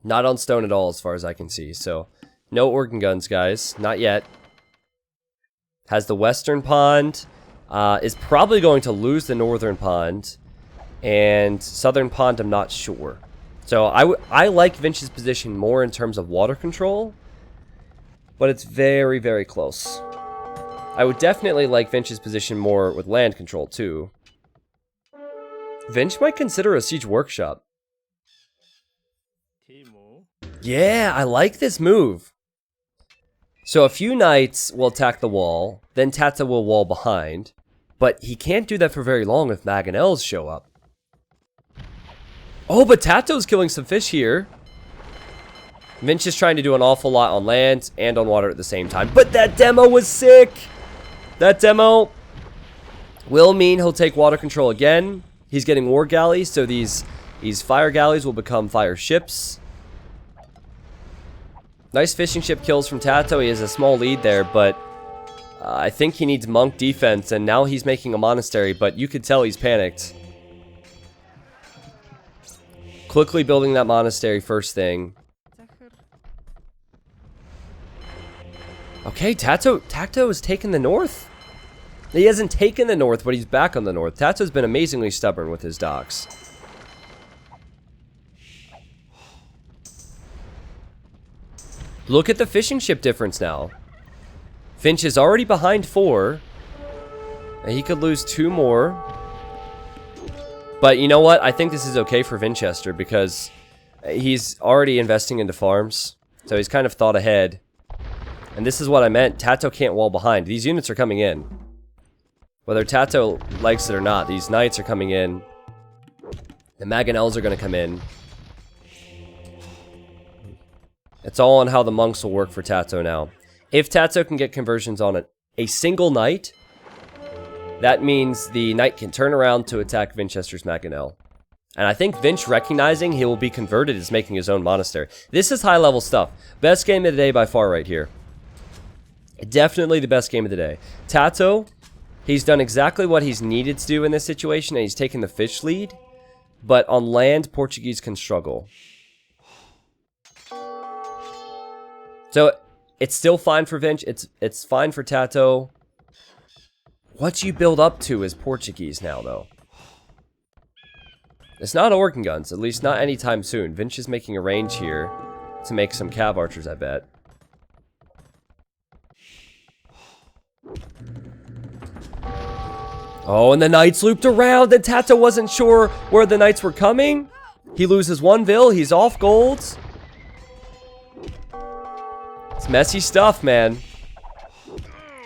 Not on stone at all as far as I can see. So, no organ guns, guys. Not yet. Has the western pond. Is probably going to lose the northern pond. And southern pond, I'm not sure. So, I like Vinch's position more in terms of water control. But it's very, very close. I would definitely like Vinch's position more with land control, too. Vinch might consider a siege workshop. Yeah, I like this move. So a few knights will attack the wall, then TaToH will wall behind. But he can't do that for very long if Mangonels show up. Oh, but TaToH's killing some fish here. Vinch is trying to do an awful lot on land and on water at the same time. But that demo was sick! That demo will mean he'll take water control again. He's getting war galleys, so these fire galleys will become fire ships. Nice fishing ship kills from TaToH. He has a small lead there, but I think he needs monk defense, and now he's making a monastery, but you could tell he's panicked. Quickly building that monastery first thing. Okay, TaToH has taken the north? He hasn't taken the north, but he's back on the north. TaToH's been amazingly stubborn with his docks. Look at the fishing ship difference now. Vinch is already behind 4. And he could lose 2 more. But you know what? I think this is okay for Vinchester because he's already investing into farms. So he's kind of thought ahead. And this is what I meant. TaToH can't wall behind. These units are coming in. Whether TaToH likes it or not, these knights are coming in. The Mangonels are going to come in. It's all on how the monks will work for TaToH now. If TaToH can get conversions on a single knight, that means the knight can turn around to attack Vinchester's Mangonel. And I think Vinch recognizing he will be converted is making his own monastery. This is high level stuff. Best game of the day by far right here. Definitely the best game of the day. TaToH, he's done exactly what he's needed to do in this situation, and he's taken the fish lead. But on land, Portuguese can struggle. So, it's still fine for Vinch. It's fine for TaToH. What you build up to is Portuguese now, though. It's not organ guns, at least not anytime soon. Vinch is making a range here to make some cav archers, I bet. Oh, and the knights looped around, and TaToH wasn't sure where the knights were coming. He loses 1 vill, he's off golds. It's messy stuff, man.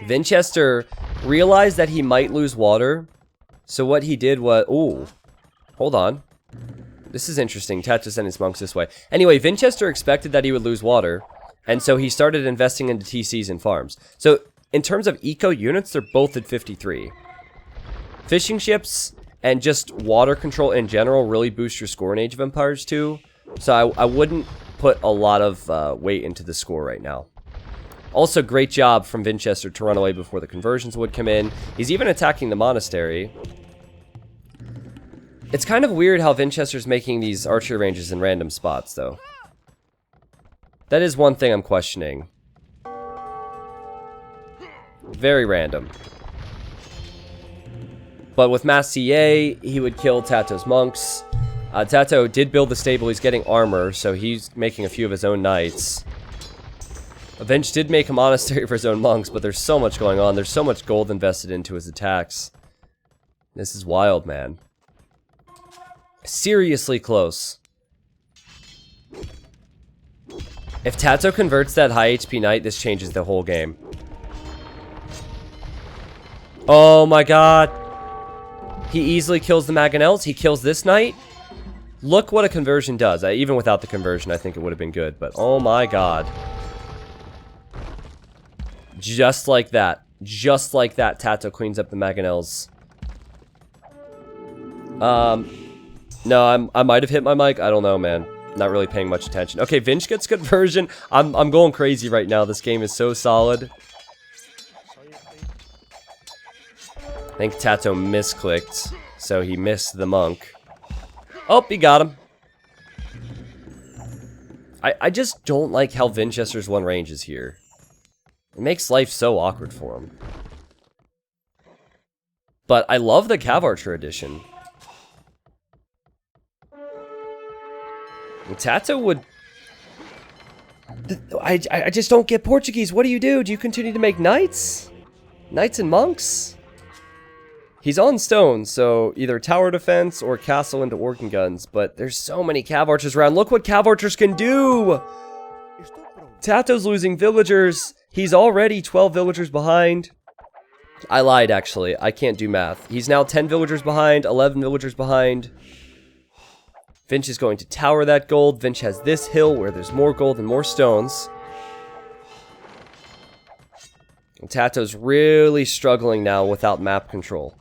Vinchester realized that he might lose water. So what he did was... Ooh. Hold on. This is interesting. TaToH sent his monks this way. Anyway, Vinchester expected that he would lose water. And so he started investing into TCs and farms. So in terms of eco units, they're both at 53. Fishing ships and just water control in general really boost your score in Age of Empires 2. So I wouldn't put a lot of weight into the score right now. Also, great job from Vinchester to run away before the conversions would come in. He's even attacking the monastery. It's kind of weird how Vinchester's making these archery ranges in random spots, though. That is one thing I'm questioning. Very random. But with Mass CA, he would kill TaToH's monks. TaToH did build the stable. He's getting armor, so he's making a few of his own knights. Vinch did make a monastery for his own monks, but there's so much going on. There's so much gold invested into his attacks. This is wild, man. Seriously close. If TaToH converts that high HP knight, this changes the whole game. Oh my god. He easily kills the Mangonels. He kills this knight. Look what a conversion does. Even without the conversion, I think it would have been good. But oh my god. Just like that. Just like that, TaToH cleans up the Mangonels. No, I might have hit my mic. I don't know, man. Not really paying much attention. Okay, Vinch gets conversion. I'm going crazy right now. This game is so solid. I think TaToH misclicked, so he missed the monk. Oh, he got him. I just don't like how Vinchester's one range is here. It makes life so awkward for him. But I love the Cav Archer edition. And TaToH would... I just don't get Portuguese. What do you do? Do you continue to make knights? Knights and monks? He's on stone, so either tower defense or castle into organ guns. But there's so many Cav Archers around. Look what Cav Archers can do! TaToH's losing villagers. He's already 12 villagers behind. I lied, actually. I can't do math. He's now 10 villagers behind, 11 villagers behind. Vinch is going to tower that gold. Vinch has this hill where there's more gold and more stones. And TaToH's really struggling now without map control.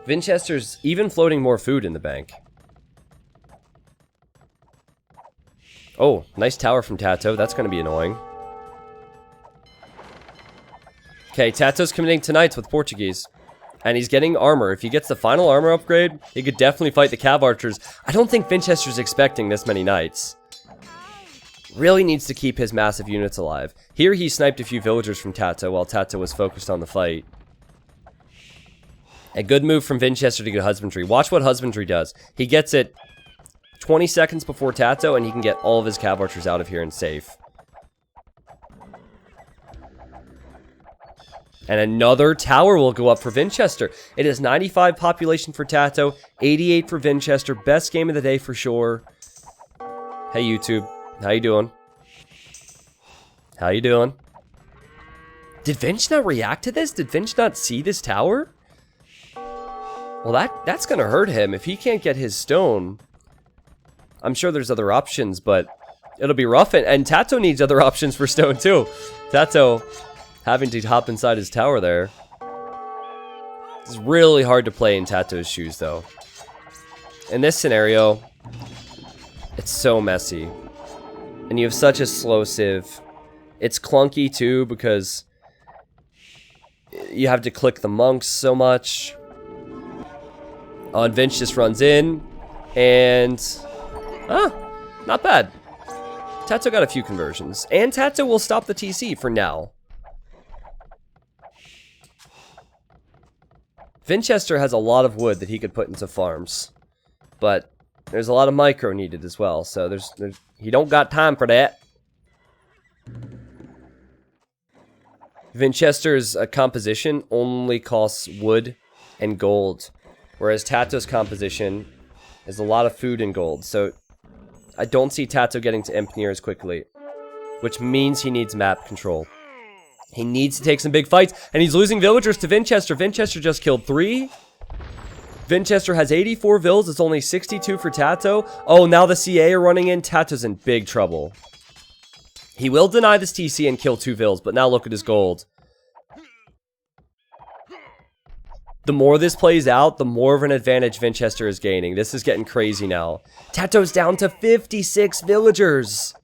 Vinchester's even floating more food in the bank. Oh, nice tower from TaToH. That's going to be annoying. Okay, TaToH's committing to knights with Portuguese. And he's getting armor. If he gets the final armor upgrade, he could definitely fight the Cav Archers. I don't think Vinchester's expecting this many knights. Really needs to keep his massive units alive. Here he sniped a few villagers from TaToH while TaToH was focused on the fight. A good move from Vinchester to get Husbandry. Watch what Husbandry does. He gets it 20 seconds before TaToH, and he can get all of his Cav Archers out of here and safe. And another tower will go up for Vinchester. It is 95 population for TaToH, 88 for Vinchester. Best game of the day for sure. Hey YouTube, how you doing? How you doing? Did Vinch not react to this? Did Vinch not see this tower? Well, that's gonna hurt him if he can't get his stone. I'm sure there's other options, but it'll be rough. And TaToH needs other options for stone too. TaToH having to hop inside his tower there. It's really hard to play in TaToH's shoes, though. In this scenario, it's so messy. And you have such a slow civ. It's clunky, too, because you have to click the monks so much. Oh, and Vinch just runs in. And... not bad. TaToH got a few conversions. And TaToH will stop the TC for now. Vinchester has a lot of wood that he could put into farms, but there's a lot of micro needed as well, so there's he don't got time for that. Vinchester's composition only costs wood and gold, whereas TaToH's composition is a lot of food and gold, so I don't see TaToH getting to imp near as quickly, which means he needs map control. He needs to take some big fights, and he's losing villagers to Vinchester. Vinchester just killed 3. Vinchester has 84 vills. It's only 62 for TaToH. Oh, now the CA are running in. TaToH's in big trouble. He will deny this TC and kill 2 vills, but now look at his gold. The more this plays out, the more of an advantage Vinchester is gaining. This is getting crazy now. TaToH's down to 56 villagers.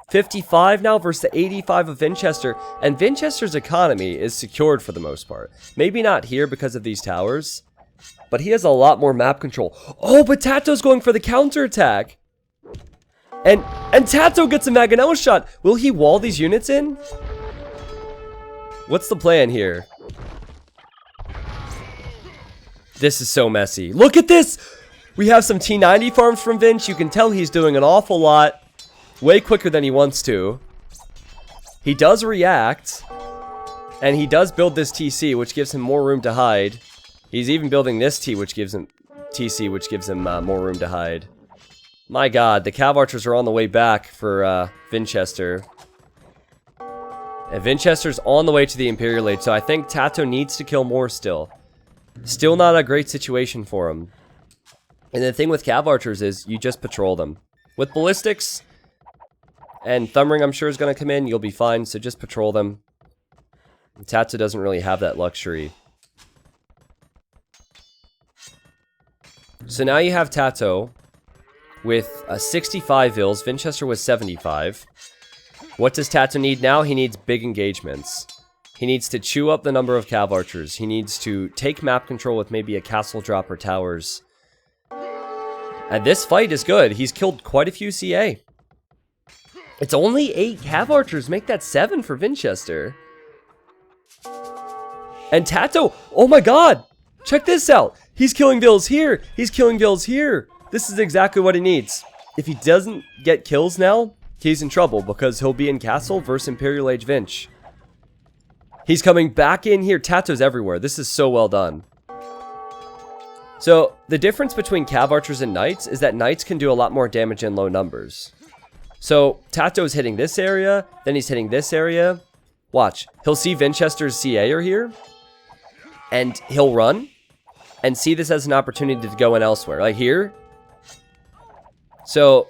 55 now versus the 85 of Vinchester, and Vinchester's economy is secured for the most part. Maybe not here because of these towers, but he has a lot more map control. Oh, but TaToH's going for the counterattack. And TaToH gets a Mangonel shot. Will he wall these units in? What's the plan here? This is so messy. Look at this! We have some T90 farms from Vinch. You can tell he's doing an awful lot. Way quicker than he wants to. He does react. And he does build this TC, which gives him more room to hide. He's even building this TC, which gives him more room to hide. My god, the Cav Archers are on the way back for Vinchester. And Vinchester's on the way to the Imperial Age, so I think TaToH needs to kill more still. Still not a great situation for him. And the thing with Cav Archers is you just patrol them. With ballistics... and Thumbring, I'm sure, is going to come in. You'll be fine, so just patrol them. TaToH doesn't really have that luxury. So now you have TaToH with 65 vills. Vinchester was 75. What does TaToH need now? He needs big engagements. He needs to chew up the number of Cav Archers. He needs to take map control with maybe a castle drop or towers. And this fight is good. He's killed quite a few CA. It's only 8 Cav Archers. Make that 7 for Vinchester. And TaToH, oh my god! Check this out! He's killing vills here! He's killing vills here! This is exactly what he needs. If he doesn't get kills now, he's in trouble because he'll be in castle versus Imperial Age Vinch. He's coming back in here. TaToH's everywhere. This is so well done. So, the difference between Cav Archers and Knights is that Knights can do a lot more damage in low numbers. So, TaToH's hitting this area, then he's hitting this area. Watch. He'll see Vinchester's CA are here, and he'll run, and see this as an opportunity to go in elsewhere. Like here. So,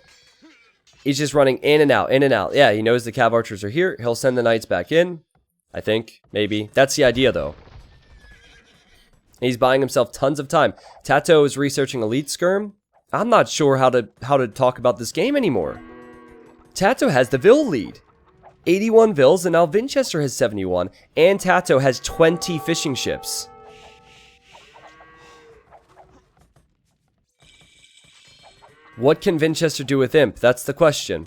he's just running in and out, in and out. Yeah, he knows the Cav Archers are here. He'll send the Knights back in. I think, maybe. That's the idea, though. He's buying himself tons of time. TaToH is researching Elite Skirm. I'm not sure how to talk about this game anymore. TaToH has the Vill lead. 81 Vills, and now Vinchester has 71. And TaToH has 20 fishing ships. What can Vinchester do with Imp? That's the question.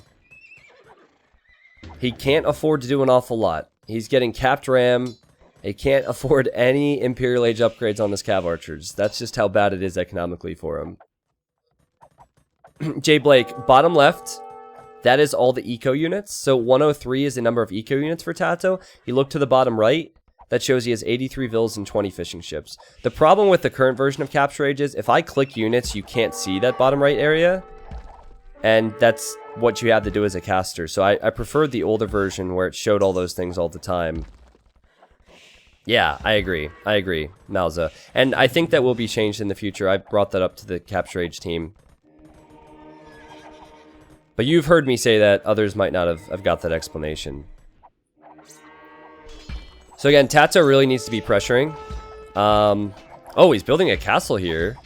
He can't afford to do an awful lot. He's getting capped ram. He can't afford any Imperial Age upgrades on his Cav Archers. That's just how bad it is economically for him. Jay Blake, bottom left, that is all the eco units. So 103 is the number of eco units for TaToH. You look to the bottom right, that shows he has 83 vills and 20 fishing ships. The problem with the current version of Capture Age is if I click units, you can't see that bottom right area. And that's what you have to do as a caster. So I preferred the older version where it showed all those things all the time. Yeah, I agree. I agree, Malza. And I think that will be changed in the future. I brought that up to the Capture Age team. But you've heard me say that others might not have got that explanation. So again, TaToH really needs to be pressuring. Oh, he's building a castle here.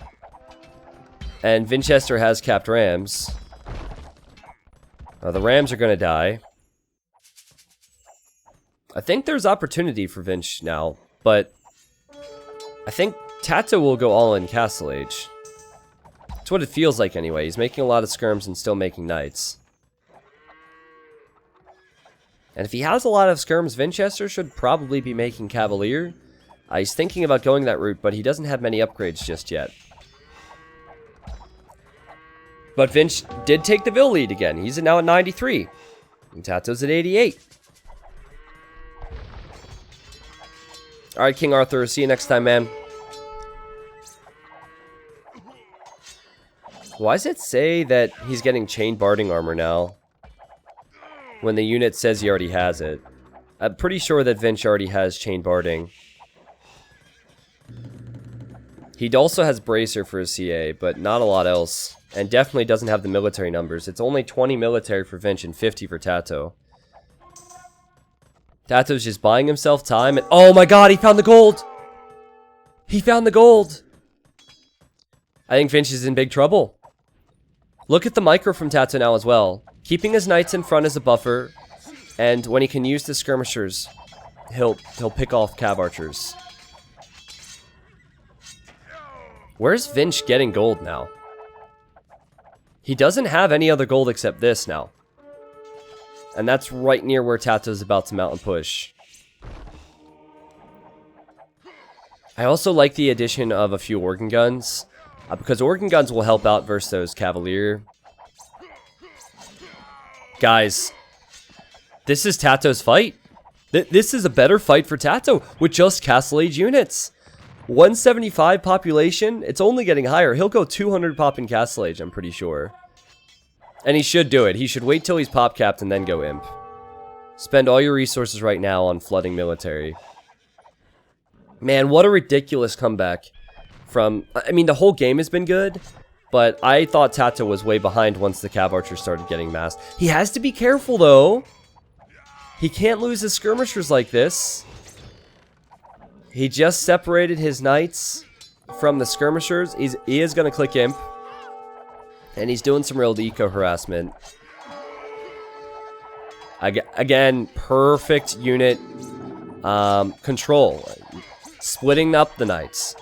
And Vinchester has capped rams. The rams are going to die. I think there's opportunity for Vinch now, but I think TaToH will go all in Castle Age. That's what it feels like anyway. He's making a lot of skirms and still making knights. And if he has a lot of skirms, Vinchester should probably be making Cavalier. He's thinking about going that route, but he doesn't have many upgrades just yet. But Vinch did take the Vill lead again. He's now at 93. And TaToH's at 88. Alright, King Arthur. See you next time, man. Why does it say that he's getting chain barding armor now? When the unit says he already has it. I'm pretty sure that Vinch already has chain barding. He also has bracer for his CA, but not a lot else. And definitely doesn't have the military numbers. It's only 20 military for Vinch and 50 for TaToH. TaToH's just buying himself time. And oh my god, he found the gold! He found the gold! I think Vinch is in big trouble. Look at the micro from TaToH now as well. Keeping his knights in front as a buffer. And when he can use the skirmishers, he'll pick off Cav Archers. Where's Vinch getting gold now? He doesn't have any other gold except this now. And that's right near where TaToH's about to mount and push. I also like the addition of a few organ guns. Because organ guns will help out versus those Cavalier. Guys. This is TaToH's fight. This is a better fight for TaToH with just Castle Age units. 175 population, it's only getting higher. He'll go 200 pop in Castle Age, I'm pretty sure. And he should do it. He should wait till he's pop capped and then go imp. Spend all your resources right now on flooding military. Man, what a ridiculous comeback from... I mean, the whole game has been good, but I thought TaToH was way behind once the Cav Archer started getting massed. He has to be careful, though. He can't lose his skirmishers like this. He just separated his knights from the skirmishers. He is going to click imp. And he's doing some real eco harassment. Again, perfect unit control. Splitting up the knights.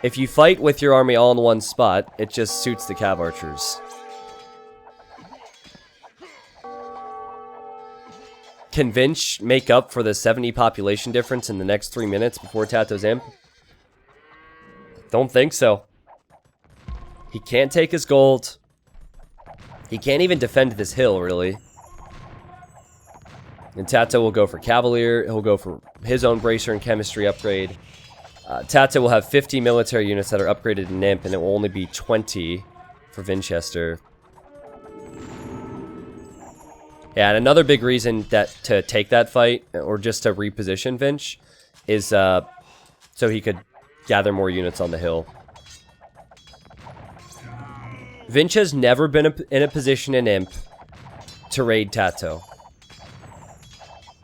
if you fight with your army all in one spot, it just suits the cav archers. Can Vinch make up for the 70 population difference in the next 3 minutes before TaToH's imp? Don't think so. He can't take his gold. He can't even defend this hill, really. And TaToH will go for Cavalier. He'll go for his own Bracer and Chemistry upgrade. TaToH will have 50 military units that are upgraded in Imp, and it will only be 20 for Vinchester. Yeah, and another big reason that to take that fight, or just to reposition Vinch, is so he could gather more units on the hill. Vinch has never been in a position in Imp to raid TaToH.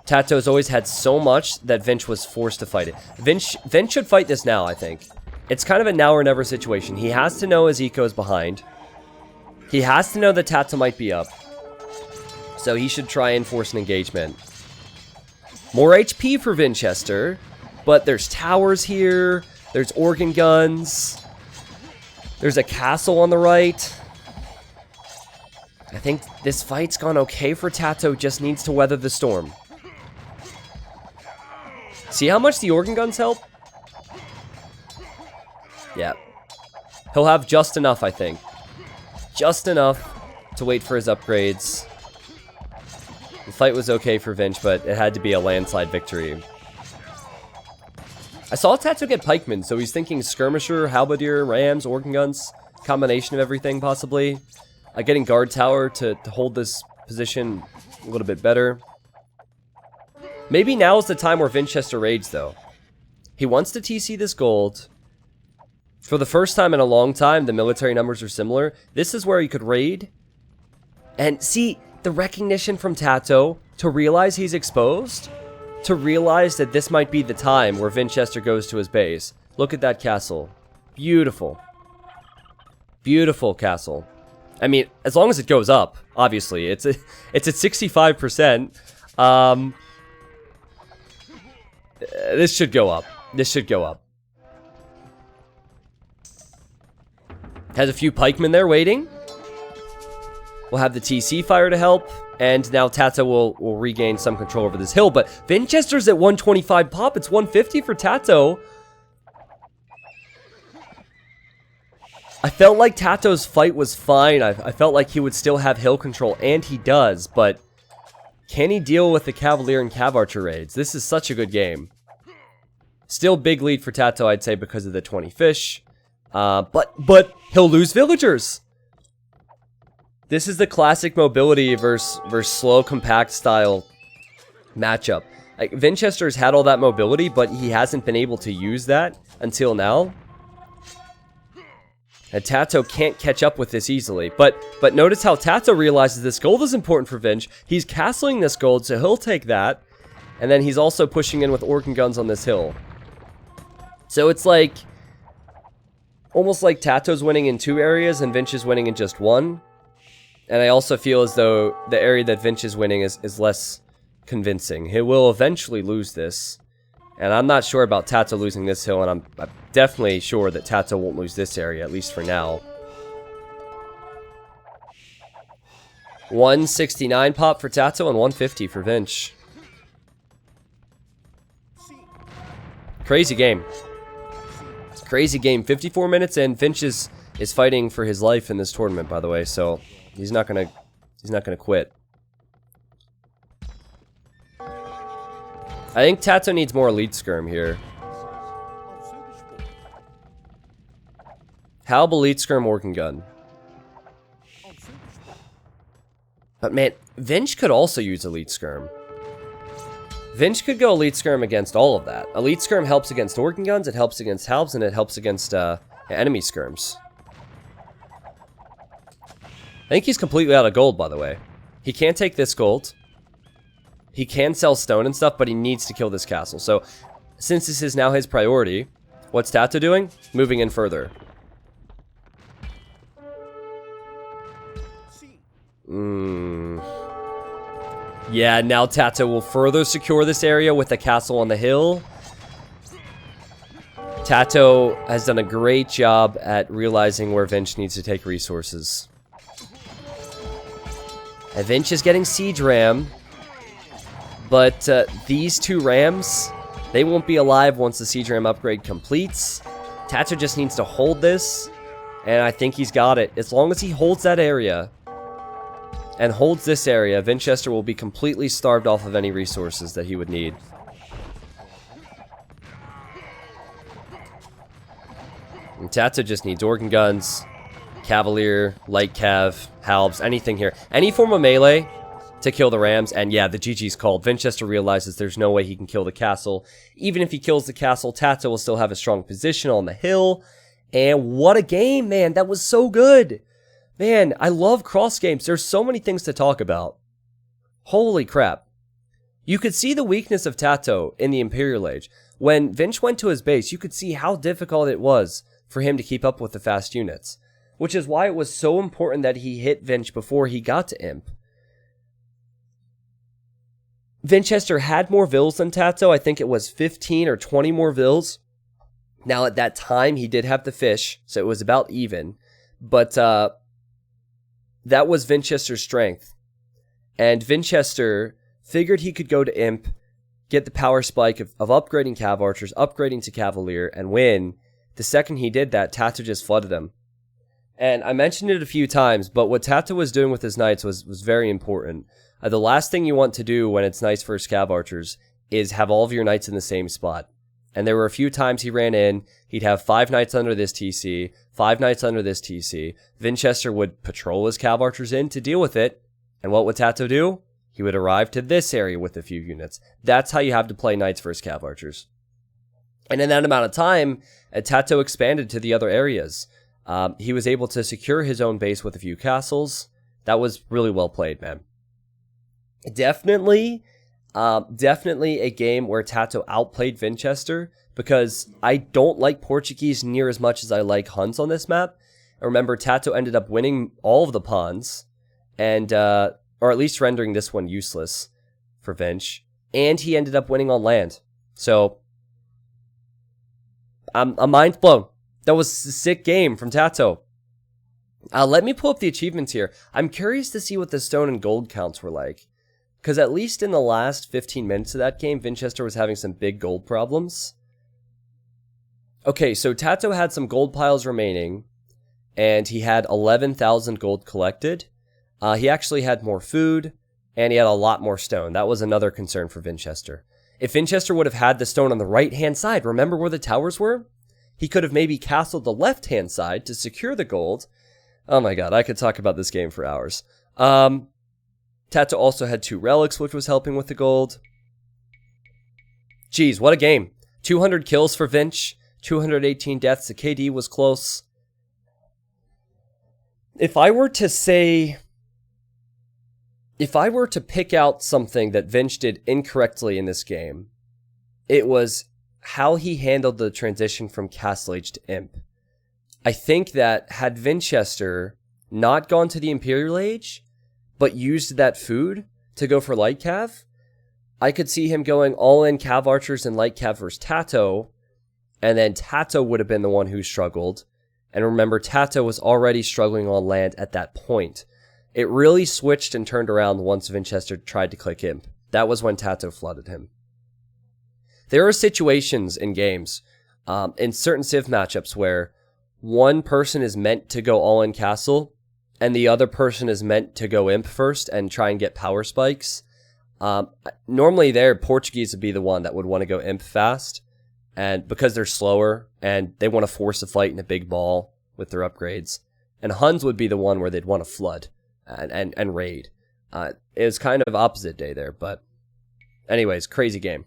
TaToH has always had so much that Vinch was forced to fight it. Vinch should fight this now, I think. It's kind of a now or never situation. He has to know his eco is behind. He has to know that TaToH might be up. So he should try and force an engagement. More HP for Vinchester, but there's towers here. There's organ guns. There's a castle on the right. I think this fight's gone okay for TaToH, just needs to weather the storm. See how much the organ guns help? Yeah. He'll have just enough, I think. Just enough to wait for his upgrades. The fight was okay for Vinch, but it had to be a landslide victory. I saw TaToH get pikemen, so he's thinking skirmisher, halberdier, rams, organ guns. Combination of everything, possibly. Getting guard tower to hold this position a little bit better. Maybe now is the time where Vinchester raids, though. He wants to TC this gold. For the first time in a long time, the military numbers are similar. This is where he could raid. And see, the recognition from TaToH to realize he's exposed. To realize that this might be the time where Vinchester goes to his base. Look at that castle. Beautiful. Beautiful castle. I mean, as long as it goes up, obviously. It's at 65%. This should go up. This should go up. Has a few pikemen there waiting. We'll have the TC fire to help. And now TaToH will regain some control over this hill. But Vinchester's at 125 pop. It's 150 for TaToH. I felt like TaToH's fight was fine. I felt like he would still have hill control. And he does. But can he deal with the Cavalier and Cav Archer raids? This is such a good game. Still big lead for TaToH, I'd say, because of the 20 fish. But he'll lose villagers. This is the classic mobility versus slow, compact style matchup. Like, Vinchester's had all that mobility, but he hasn't been able to use that until now. And TaToH can't catch up with this easily. But notice how TaToH realizes this gold is important for Vinch. He's castling this gold, so he'll take that. And then he's also pushing in with organ guns on this hill. So it's like almost like TaToH's winning in 2 areas and Vinch is winning in just 1. And I also feel as though the area that Vinch is winning is less convincing. He will eventually lose this. And I'm not sure about TaToH losing this hill, and I'm definitely sure that TaToH won't lose this area, at least for now. 169 pop for TaToH and 150 for Vinch. Crazy game. Crazy game. 54 minutes in. Vinch is fighting for his life in this tournament, by the way, so he's not gonna quit. I think TaToH needs more elite skirm here. Halb, elite skirm, organ gun. But man, Vinch could also use elite skirm. Vinch could go elite skirm against all of that. Elite skirm helps against organ guns, it helps against halbs, and it helps against enemy skirms. I think he's completely out of gold, by the way. He can't take this gold. He can sell stone and stuff, but he needs to kill this castle. So, since this is now his priority, what's TaToH doing? Moving in further. Yeah, now TaToH will further secure this area with the castle on the hill. TaToH has done a great job at realizing where Vinch needs to take resources. And Vinch is getting Siege Ram, but these 2 Rams, they won't be alive once the Siege Ram upgrade completes. TaToH just needs to hold this, and I think he's got it. As long as he holds that area, and holds this area, Vinchester will be completely starved off of any resources that he would need. And TaToH just needs organ guns, Cavalier, light cav, halbs, anything here. Any form of melee to kill the Rams, and yeah, the GG's called. Vinchester realizes there's no way he can kill the castle. Even if he kills the castle, TaToH will still have a strong position on the hill. And what a game, man. That was so good. Man, I love cross games. There's so many things to talk about. Holy crap. You could see the weakness of TaToH in the Imperial Age. When Vinch went to his base, you could see how difficult it was for him to keep up with the fast units. Which is why it was so important that he hit Vinch before he got to Imp. Vinchester had more vills than TaToH. I think it was 15 or 20 more vills. Now, at that time, he did have the fish, so it was about even. But that was Vinchester's strength. And Vinchester figured he could go to Imp, get the power spike of upgrading Cav Archers, upgrading to Cavalier, and win. The second he did that, TaToH just flooded him. And I mentioned it a few times, but what TaToH was doing with his knights was very important. The last thing you want to do when it's knights versus Cav Archers is have all of your knights in the same spot. And there were a few times he ran in, he'd have 5 knights under this TC, 5 knights under this TC. Vinchester would patrol his Cav Archers in to deal with it. And what would TaToH do? He would arrive to this area with a few units. That's how you have to play knights versus Cav Archers. And in that amount of time, TaToH expanded to the other areas. He was able to secure his own base with a few castles. That was really well played, man. Definitely a game where TaToH outplayed Vinchester, because I don't like Portuguese near as much as I like Huns on this map. Remember, TaToH ended up winning all of the pawns, and or at least rendering this one useless for Vinch, and he ended up winning on land. So I'm mind blown. That was a sick game from TaToH. Let me pull up the achievements here. I'm curious to see what the stone and gold counts were like. Because at least in the last 15 minutes of that game, Vinchester was having some big gold problems. Okay, so TaToH had some gold piles remaining, and he had 11,000 gold collected. He actually had more food, and he had a lot more stone. That was another concern for Vinchester. If Vinchester would have had the stone on the right-hand side, remember where the towers were? He could have maybe castled the left-hand side to secure the gold. Oh my god, I could talk about this game for hours. TaToH also had 2 relics, which was helping with the gold. Jeez, what a game. 200 kills for Vinch, 218 deaths. The KD was close. If I were to pick out something that Vinch did incorrectly in this game, it was how he handled the transition from Castle Age to Imp. I think that had Vinchester not gone to the Imperial Age, but used that food to go for Light Cav, I could see him going all in Cav Archers and Light Cav versus TaToH, and then TaToH would have been the one who struggled. And remember, TaToH was already struggling on land at that point. It really switched and turned around once Vinchester tried to click Imp. That was when TaToH flooded him. There are situations in games, in certain Civ matchups, where one person is meant to go all in castle, and the other person is meant to go Imp first and try and get power spikes. Normally there, Portuguese would be the one that would want to go Imp fast, and because they're slower, and they want to force a fight in a big ball with their upgrades. And Huns would be the one where they'd want to flood and raid. It was kind of opposite day there, but anyways, crazy game.